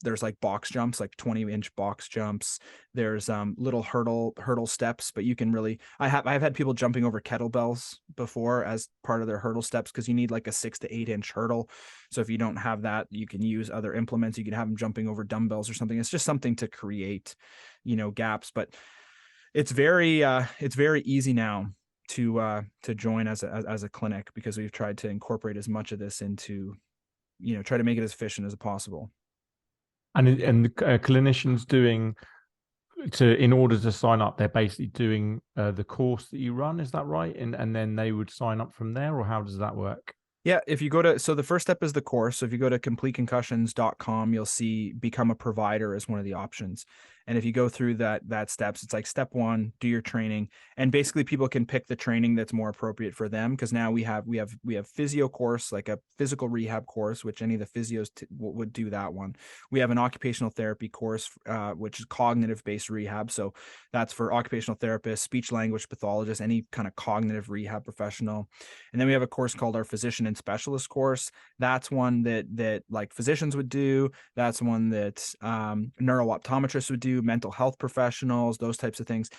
there's like box jumps, like 20-inch box jumps. There's little hurdle steps, but you can really, I've had people jumping over kettlebells before as part of their hurdle steps, because you need like a 6 to 8 inch hurdle. So if you don't have that, you can use other implements. You can have them jumping over dumbbells or something. It's just something to create, gaps. But it's very easy now to join as a clinic, because we've tried to incorporate as much of this into, try to make it as efficient as possible.
And the clinicians in order to sign up, they're basically doing the course that you run. Is that right? And then they would sign up from there, or how does that work?
Yeah, if you go so the first step is the course. So if you go to completeconcussions.com, you'll see become a provider as one of the options. And if you go through that steps, it's like step 1, do your training. And basically people can pick the training that's more appropriate for them, because now we have physio course, like a physical rehab course, which any of the physios would do that one. We have an occupational therapy course, which is cognitive-based rehab. So that's for occupational therapists, speech language pathologists, any kind of cognitive rehab professional. And then we have a course called our physician and specialist course. That's one that like physicians would do. That's one that neuro-optometrists would do, mental health professionals, those types of things.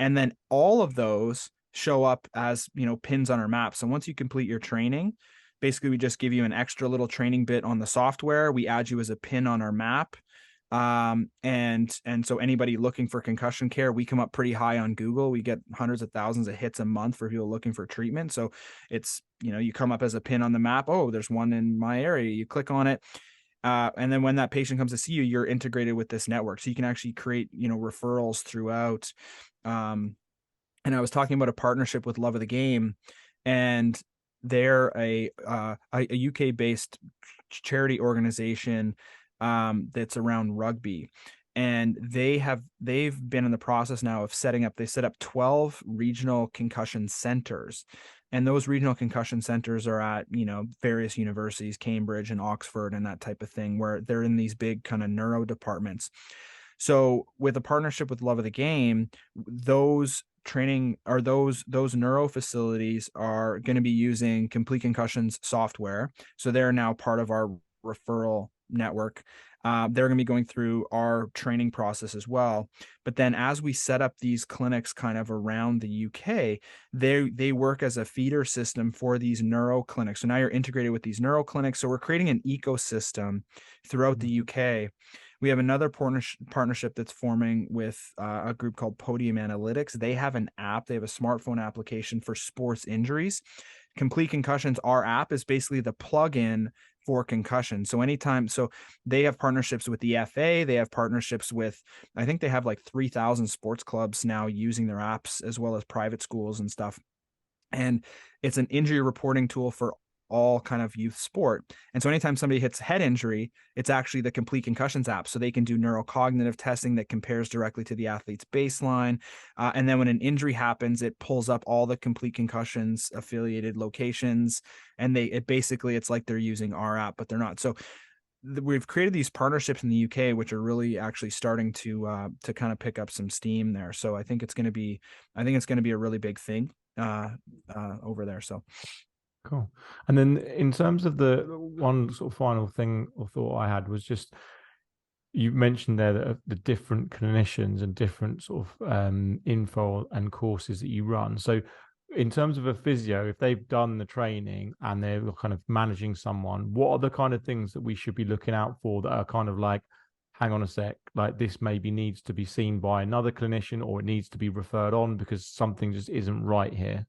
And then all of those show up as, pins on our map. So once you complete your training, basically we just give you an extra little training bit on the software. We add you as a pin on our map. And so anybody looking for concussion care, we come up pretty high on Google. We get hundreds of thousands of hits a month for people looking for treatment. So it's, you come up as a pin on the map. Oh, there's one in my area. You click on it. And then when that patient comes to see you, you're integrated with this network. So you can actually create, referrals throughout. And I was talking about a partnership with Love of the Game, and they're a UK based charity organization that's around rugby. And they've been in the process now of they set up 12 regional concussion centers. And those regional concussion centers are at, various universities, Cambridge and Oxford and that type of thing, where they're in these big kind of neuro departments. So with a partnership with Love of the Game, those neuro facilities are going to be using Complete Concussions software. So they're now part of our referral network. They're going to be going through our training process as well. But then as we set up these clinics kind of around the UK, they work as a feeder system for these neuro clinics. So now you're integrated with these neuro clinics. So we're creating an ecosystem throughout the UK. We have another partnership that's forming with a group called Podium Analytics. They have an app. They have a smartphone application for sports injuries. Complete Concussions, our app, is basically the plug-in for concussion. So they have partnerships with the FA, they have partnerships with, I think they have like 3,000 sports clubs now using their apps, as well as private schools and stuff. And it's an injury reporting tool for all kind of youth sport. And so anytime somebody hits head injury, it's actually the Complete Concussions app. So they can do neurocognitive testing that compares directly to the athlete's baseline. And then when an injury happens, it pulls up all the Complete Concussions affiliated locations. And it's like they're using our app, but they're not. So we've created these partnerships in the UK, which are really actually starting to kind of pick up some steam there. So I think it's going to be a really big thing over there. So
cool. And then in terms of the one sort of final thing or thought I had was just, you mentioned there that the different clinicians and different sort of info and courses that you run. So in terms of a physio, if they've done the training and they're kind of managing someone, what are the kind of things that we should be looking out for that are kind of like, hang on a sec, like this maybe needs to be seen by another clinician, or it needs to be referred on because something just isn't right here?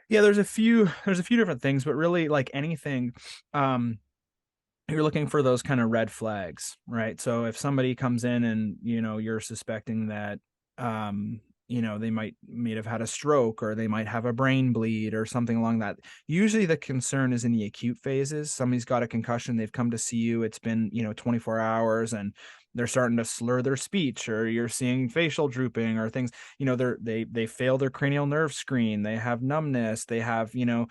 yeah, there's a few different things, but really, like anything, you're looking for those kind of red flags, right? So if somebody comes in and, you're suspecting that, they may have had a stroke, or they might have a brain bleed or something along that. Usually the concern is in the acute phases. Somebody's got a concussion, they've come to see you, it's been, 24 hours, and they're starting to slur their speech, or you're seeing facial drooping or things, they fail their cranial nerve screen, they have numbness, they have, you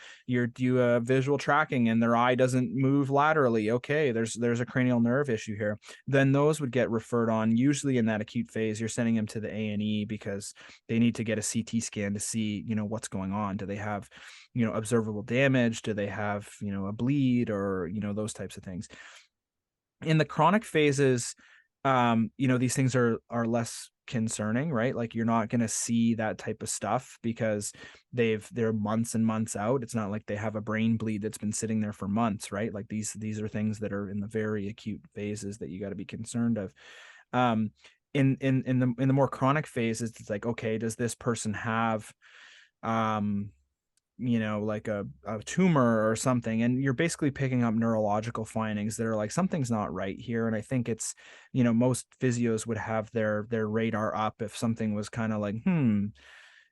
do a visual tracking and their eye doesn't move laterally. Okay, there's a cranial nerve issue here. Then those would get referred on. Usually in that acute phase, you're sending them to the A&E because they need to get a CT scan to see, what's going on. Do they have, observable damage? Do they have, a bleed, or, those types of things. In the chronic phases, these things are less concerning, right? Like you're not going to see that type of stuff because they're months and months out. It's not like they have a brain bleed that's been sitting there for months, right? Like these are things that are in the very acute phases that you got to be concerned of. In the more chronic phases, it's like, okay, does this person have like a tumor or something? And you're basically picking up neurological findings that are like, something's not right here. And I think it's, most physios would have their radar up if something was kind of like,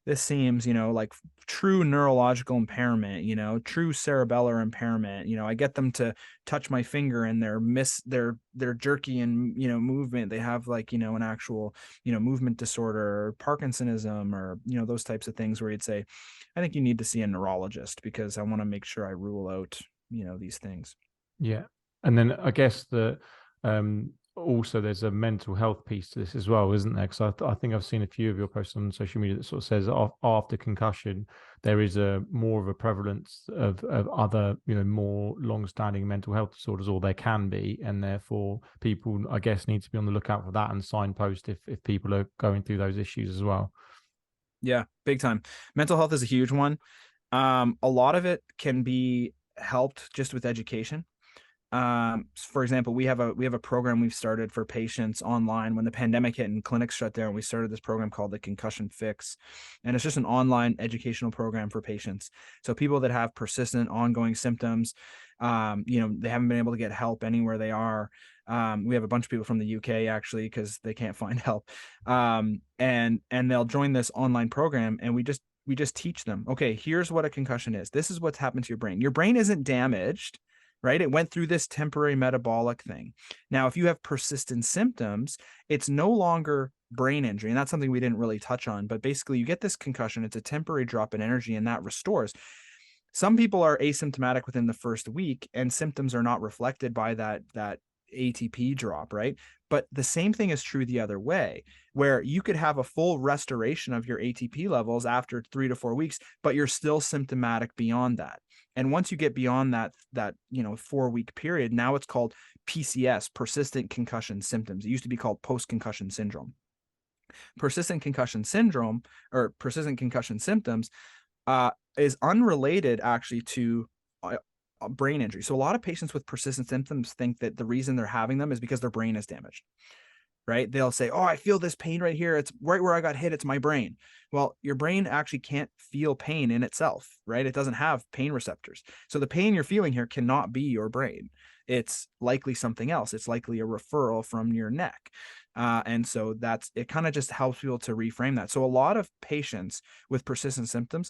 this seems, like true neurological impairment, true cerebellar impairment. I get them to touch my finger and they're jerky and, movement. They have like, an actual, movement disorder, or Parkinsonism, or, those types of things where you'd say, I think you need to see a neurologist because I want to make sure I rule out, these things.
Yeah. And then I guess that also there's a mental health piece to this as well, isn't there? Because I think I've seen a few of your posts on social media that sort of says after concussion, there is a more of a prevalence of other, more long-standing mental health disorders, or there can be. And therefore people, I guess, need to be on the lookout for that and signpost if people are going through those issues as well.
Yeah, big time. Mental health is a huge one. A lot of it can be helped just with education. For example, we have a program we've started for patients online. When the pandemic hit and clinics shut down, we started this program called the Concussion Fix, and it's just an online educational program for patients. So people that have persistent, ongoing symptoms, they haven't been able to get help anywhere they are. We have a bunch of people from the UK actually, because they can't find help, and they'll join this online program, and we just teach them, okay, here's what a concussion is. This is what's happened to your brain. Your brain isn't damaged, right? It went through this temporary metabolic thing. Now, if you have persistent symptoms, it's no longer brain injury. And that's something we didn't really touch on, but basically you get this concussion, it's a temporary drop in energy, and that restores. Some people are asymptomatic within the first week and symptoms are not reflected by that ATP drop, right? But the same thing is true the other way, where you could have a full restoration of your ATP levels after 3 to 4 weeks, but you're still symptomatic beyond that. And once you get beyond that 4-week period, now it's called PCS, persistent concussion symptoms. It used to be called post-concussion syndrome. Persistent concussion syndrome, or persistent concussion symptoms, is unrelated actually to brain injury. So a lot of patients with persistent symptoms think that the reason they're having them is because their brain is damaged, right? They'll say, oh, I feel this pain right here. It's right where I got hit. It's my brain. Well, your brain actually can't feel pain in itself, right? It doesn't have pain receptors. So the pain you're feeling here cannot be your brain. It's likely something else. It's likely a referral from your neck. And so it kind of just helps people to reframe that. So a lot of patients with persistent symptoms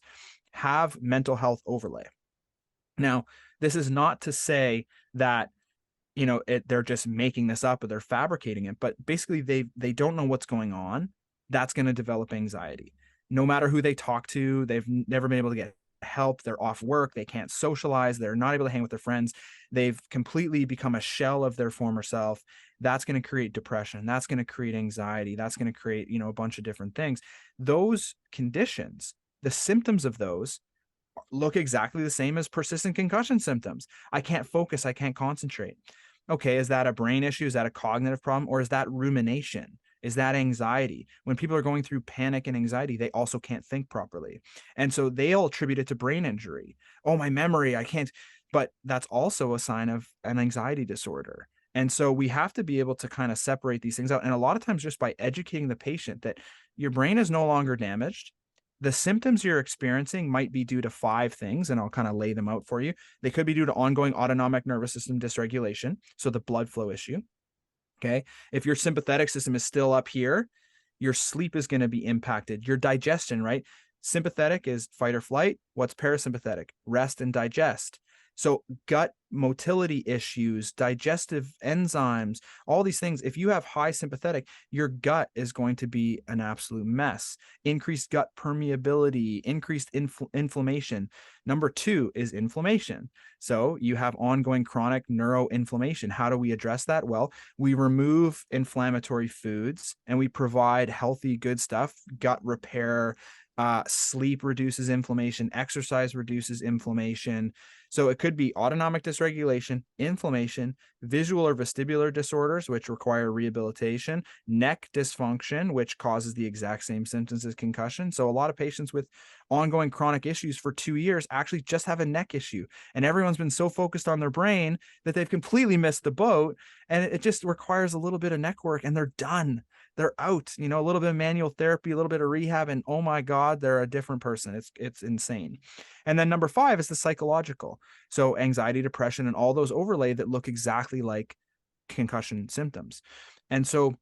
have mental health overlay. Now, this is not to say that, they're just making this up or they're fabricating it, but basically they don't know what's going on. That's going to develop anxiety. No matter who they talk to, they've never been able to get help. They're off work. They can't socialize. They're not able to hang with their friends. They've completely become a shell of their former self. That's going to create depression. That's going to create anxiety. That's going to create, a bunch of different things. Those conditions, the symptoms of those look exactly the same as persistent concussion symptoms. I can't focus. I can't concentrate. Okay, is that a brain issue? Is that a cognitive problem? Or is that rumination? Is that anxiety? When people are going through panic and anxiety, they also can't think properly. And so they'll attribute it to brain injury. Oh, my memory, I can't. But that's also a sign of an anxiety disorder. And so we have to be able to kind of separate these things out. And a lot of times just by educating the patient that your brain is no longer damaged, the symptoms you're experiencing might be due to 5 things, and I'll kind of lay them out for you. They could be due to ongoing autonomic nervous system dysregulation, so the blood flow issue. Okay. If your sympathetic system is still up here, your sleep is going to be impacted. Your digestion, right? Sympathetic is fight or flight. What's parasympathetic? Rest and digest. So gut motility issues, digestive enzymes, all these things. If you have high sympathetic, your gut is going to be an absolute mess. Increased gut permeability, increased inflammation. Number 2 is inflammation. So you have ongoing chronic neuroinflammation. How do we address that? Well, we remove inflammatory foods and we provide healthy, good stuff, gut repair. Sleep reduces inflammation, exercise reduces inflammation. So it could be autonomic dysregulation, inflammation, visual or vestibular disorders, which require rehabilitation, neck dysfunction, which causes the exact same symptoms as concussion. So a lot of patients with ongoing chronic issues for 2 years actually just have a neck issue. And everyone's been so focused on their brain that they've completely missed the boat. And it just requires a little bit of neck work and they're done. They're out, a little bit of manual therapy, a little bit of rehab, and oh my God, they're a different person. It's insane. And then number 5 is the psychological. So anxiety, depression, and all those overlay that look exactly like concussion symptoms. And so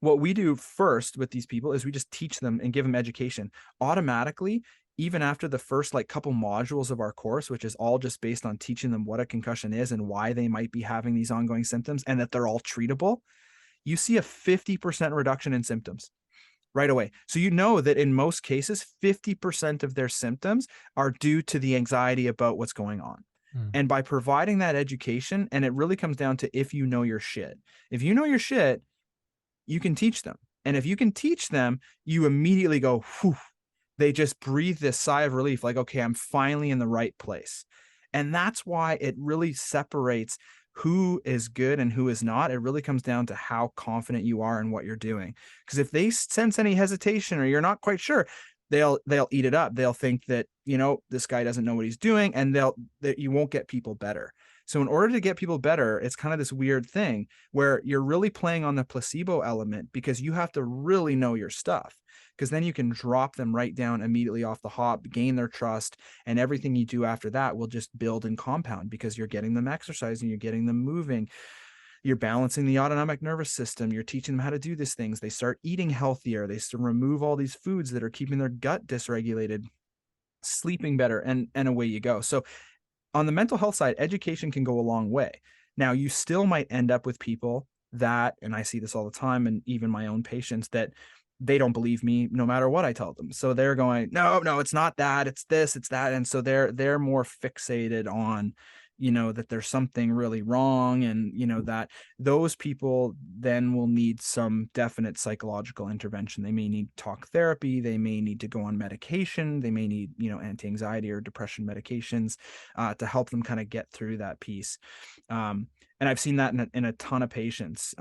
what we do first with these people is we just teach them and give them education automatically. Even after the first couple modules of our course, which is all just based on teaching them what a concussion is and why they might be having these ongoing symptoms and that they're all treatable, you see a 50% reduction in symptoms right away. So that in most cases, 50% of their symptoms are due to the anxiety about what's going on. And by providing that education, and it really comes down to if you know your shit. If you know your shit, you can teach them. And if you can teach them, you immediately go, whew. They just breathe this sigh of relief, like, okay, I'm finally in the right place. And that's why it really separates who is good and who is not. It really comes down to how confident you are in what you're doing. Because if they sense any hesitation or you're not quite sure, they'll eat it up. They'll think that, this guy doesn't know what he's doing, and that you won't get people better. So in order to get people better, it's kind of this weird thing where you're really playing on the placebo element because you have to really know your stuff. Because then you can drop them right down immediately off the hop, gain their trust, and everything you do after that will just build and compound because you're getting them exercising, you're getting them moving, you're balancing the autonomic nervous system, you're teaching them how to do these things. They start eating healthier. They start remove all these foods that are keeping their gut dysregulated, sleeping better, and away you go. So on the mental health side, education can go a long way. Now, you still might end up with people that, and I see this all the time, and even my own patients, that they don't believe me no matter what I tell them. So they're going, no, it's not that, it's this, it's that. And so they're more fixated on, that there's something really wrong. And, that those people then will need some definite psychological intervention. They may need talk therapy. They may need to go on medication. They may need, anti-anxiety or depression medications to help them kind of get through that piece. And I've seen that in a ton of patients.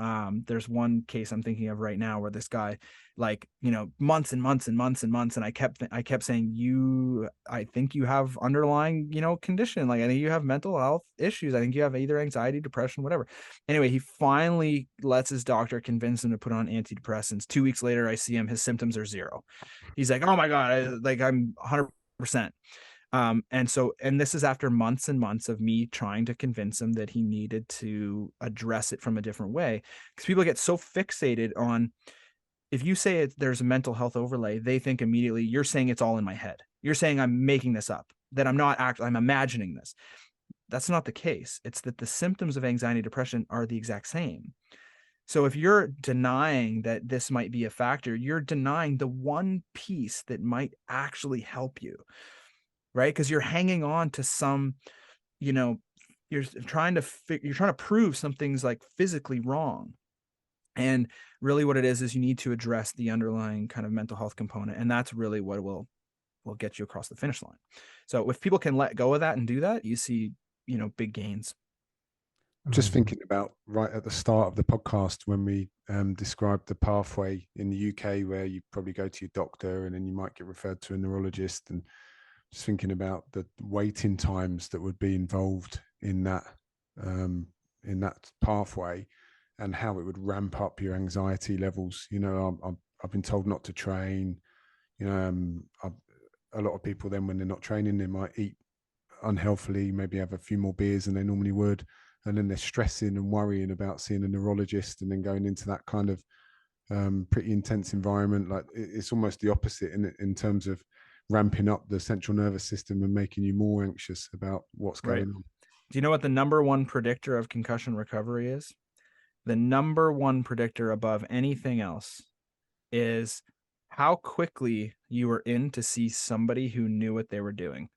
There's one case I'm thinking of right now where this guy, months and months and months and months. And I kept saying, I think you have underlying, condition. I think you have mental health issues. I think you have either anxiety, depression, whatever. Anyway, he finally lets his doctor convince him to put on antidepressants. 2 weeks later, I see him, his symptoms are 0. He's like, oh my God, I'm 100%. And this is after months and months of me trying to convince him that he needed to address it from a different way. Because people get so fixated on, if you say there's a mental health overlay, they think immediately you're saying it's all in my head. You're saying I'm making this up, that I'm not actually, I'm imagining this. That's not the case. It's that the symptoms of anxiety, depression are the exact same. So if you're denying that this might be a factor, you're denying the one piece that might actually help you. right? Because you're hanging on to some, you know, you're trying to prove something's like physically wrong. And really what it is you need to address the underlying kind of mental health component. And that's really what will get you across the finish line. So if people can let go of that and do that, you see, big gains.
Just thinking about right at the start of the podcast when we described the pathway in the UK where you probably go to your doctor and then you might get referred to a neurologist, and just thinking about the waiting times that would be involved in that pathway and how it would ramp up your anxiety levels. I've been told not to train. A lot of people then, when they're not training, they might eat unhealthily, maybe have a few more beers than they normally would, and then they're stressing and worrying about seeing a neurologist and then going into that kind of pretty intense environment. Like it's almost the opposite in terms of ramping up the central nervous system and making you more anxious about what's going on.
Do you know what the number one predictor of concussion recovery is? The number one predictor above anything else is how quickly you were in to see somebody who knew what they were doing.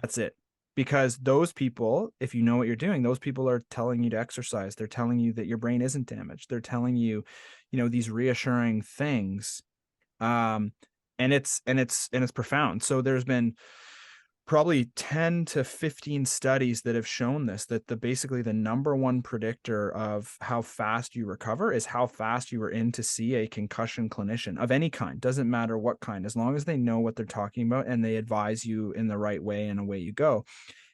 That's it. Because those people, if you know what you're doing, those people are telling you to exercise. They're telling you that your brain isn't damaged. They're telling you, these reassuring things. And it's profound. So there's been probably 10 to 15 studies that have shown this, that basically the number one predictor of how fast you recover is how fast you were in to see a concussion clinician of any kind. Doesn't matter what kind, as long as they know what they're talking about and they advise you in the right way, and away you go.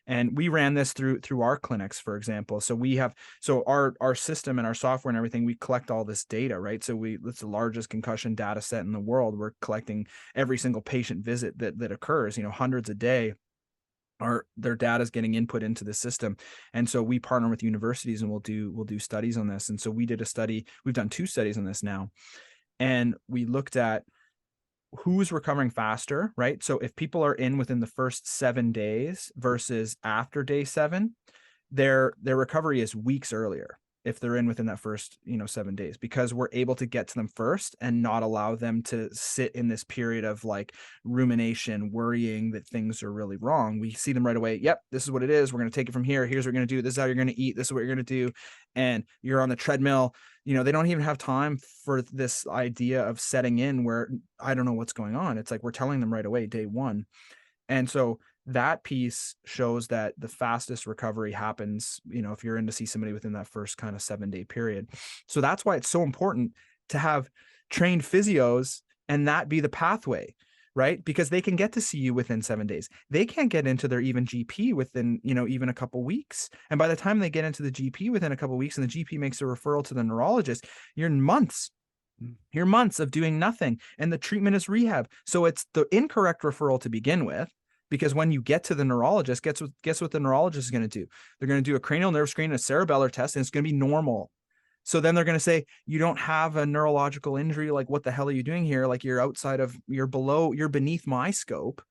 And we ran this through our clinics, for example. So our system and our software and everything, we collect all this data, right? So it's the largest concussion data set in the world. We're collecting every single patient visit that occurs, hundreds a day. Their data is getting input into the system. And so we partner with universities and we'll do studies on this. And so we did a study, we've done 2 studies on this now. And we looked at who's recovering faster, right? So if people are in within the first 7 days versus after day 7, their recovery is weeks earlier if they're in within that first 7 days, because we're able to get to them first and not allow them to sit in this period of like rumination, worrying that things are really wrong. We see them right away. Yep, this is what it is. We're going to take it from here. Here's what we're going to do. This is how you're going to eat. This is what you're going to do. And you're on the treadmill. They don't even have time for this idea of setting in where I don't know what's going on. It's like we're telling them right away, day 1. And so that piece shows that the fastest recovery happens, if you're in to see somebody within that first kind of 7-day period. So that's why it's so important to have trained physios and that be the pathway, right? Because they can get to see you within 7 days. They can't get into their even GP within, even a couple of weeks. And by the time they get into the GP within a couple of weeks and the GP makes a referral to the neurologist, you're months of doing nothing. And the treatment is rehab. So it's the incorrect referral to begin with. Because when you get to the neurologist, guess what the neurologist is going to do? They're going to do a cranial nerve screen, a cerebellar test, and it's going to be normal. So then they're going to say, you don't have a neurological injury. Like, what the hell are you doing here? Like, you're beneath my scope,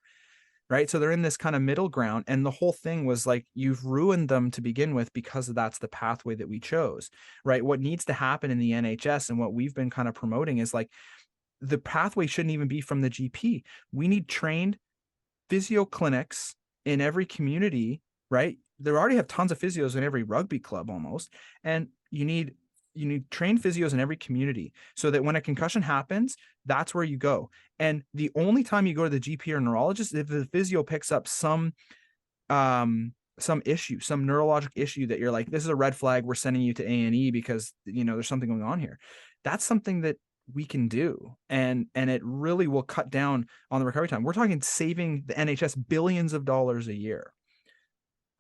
right? So they're in this kind of middle ground. And the whole thing was like, you've ruined them to begin with because that's the pathway that we chose, right? What needs to happen in the NHS and what we've been kind of promoting is like, the pathway shouldn't even be from the GP. We need trained physio clinics in every community, right? They already have tons of physios in every rugby club almost. And you need trained physios in every community so that when a concussion happens, that's where you go. And the only time you go to the GP or neurologist is if the physio picks up some issue, some neurologic issue that you're like, this is a red flag. We're sending you to A&E because, there's something going on here. That's something that we can do. And it really will cut down on the recovery time. We're talking saving the NHS billions of dollars a year,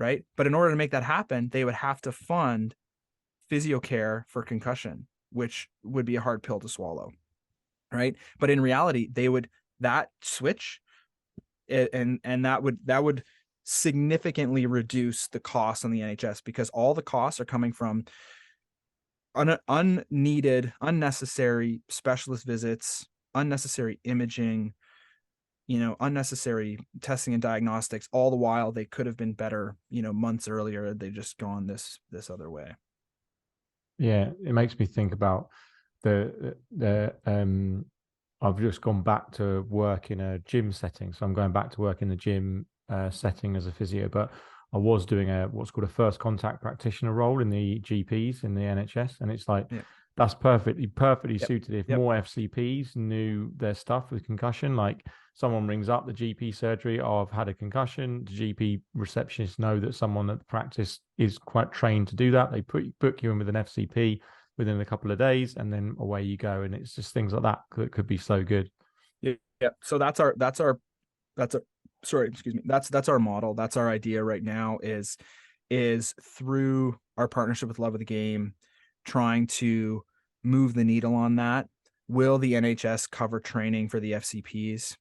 right? But in order to make that happen, they would have to fund physio care for concussion, which would be a hard pill to swallow, right? But in reality, that switch and that would significantly reduce the costs on the NHS, because all the costs are coming from unneeded, unnecessary specialist visits, unnecessary imaging, unnecessary testing and diagnostics, all the while they could have been better, months earlier. They've just gone this other way.
Yeah, it makes me think about I've just gone back to work in a gym setting. So I'm going back to work in the gym setting as a physio, but I was doing what's called a first contact practitioner role in the GPs in the NHS, and it's like that's perfectly suited. If more FCPs knew their stuff with concussion, like someone rings up the GP surgery, oh, I've had a concussion. The GP receptionists know that someone at the practice is quite trained to do that. They book you in with an FCP within a couple of days, and then away you go. And it's just things like that that could be so good.
Yeah. So that's our sorry, excuse me. That's our model. That's our idea right now is through our partnership with Love of the Game, trying to move the needle on that. Will the NHS cover training for the FCPs?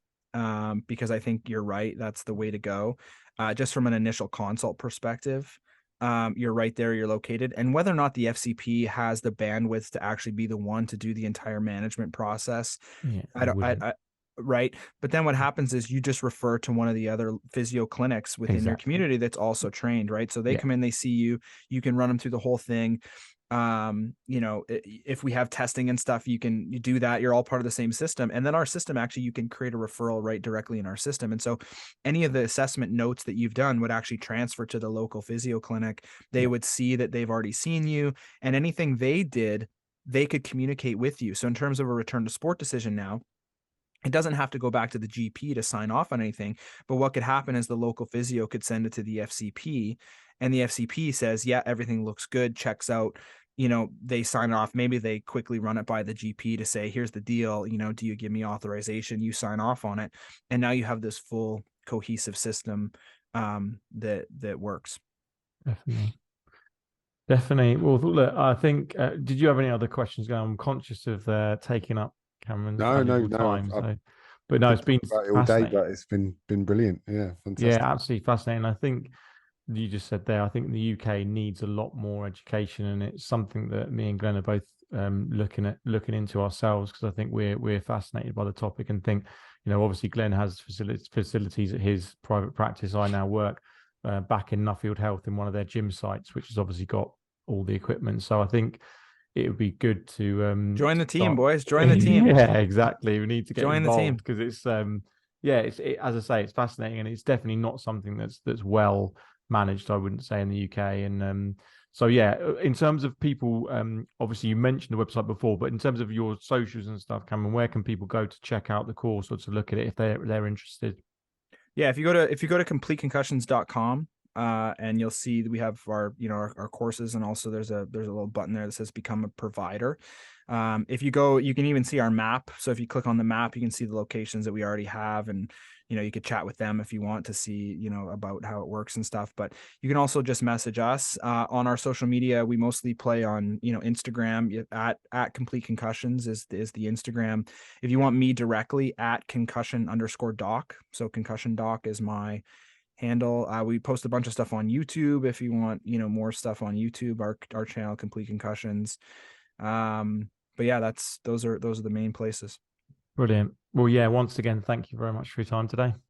Because I think you're right. That's the way to go. Just from an initial consult perspective, you're right there, you're located. And whether or not the FCP has the bandwidth to actually be the one to do the entire management process, right. But then what happens is you just refer to one of the other physio clinics within your community that's also trained, right? So they come in, they see you, you can run them through the whole thing. If we have testing and stuff, you do that. You're all part of the same system. And then our system, actually, you can create a referral right directly in our system. And so any of the assessment notes that you've done would actually transfer to the local physio clinic. They would see that they've already seen you, and anything they did, they could communicate with you. So in terms of a return to sport decision now, it doesn't have to go back to the GP to sign off on anything, but what could happen is the local physio could send it to the FCP, and the FCP says, yeah, everything looks good, checks out, they sign it off. Maybe they quickly run it by the GP to say, here's the deal, do you give me authorization? You sign off on it. And now you have this full cohesive system that works.
Definitely. Well, look, I think, did you have any other questions going? I'm conscious of taking up Cameron's valuable time. But no, it's been
all day, but it's been brilliant. Yeah, fantastic.
Yeah, absolutely fascinating. I think you just said there, I think the UK needs a lot more education, and it's something that me and Glenn are both looking into ourselves, because I think we're fascinated by the topic and think, obviously Glenn has facilities at his private practice. I now work back in Nuffield Health in one of their gym sites, which has obviously got all the equipment. So I think it would be good to
join the team, boys. Join the team.
Yeah, exactly. We need to get
join
involved,
the team,
because it's as I say, it's fascinating, and it's definitely not something that's well managed, I wouldn't say, in the UK. And so yeah, in terms of people, obviously you mentioned the website before, but in terms of your socials and stuff, Cameron, where can people go to check out the course or to look at it if they're interested?
Yeah, if you go to completeconcussions.com, and you'll see that we have our courses, and also there's a little button there that says become a provider. If you go, you can even see our map. So if you click on the map, you can see the locations that we already have, and you could chat with them if you want to see about how it works and stuff. But you can also just message us on our social media. We mostly play on Instagram at Complete Concussions is the Instagram. If you want me directly, at concussion_doc. So concussion doc is my handle. We post a bunch of stuff on YouTube if you want more stuff on YouTube, our channel Complete Concussions. But yeah, those are the main places.
Brilliant. Well, yeah, once again, thank you very much for your time today.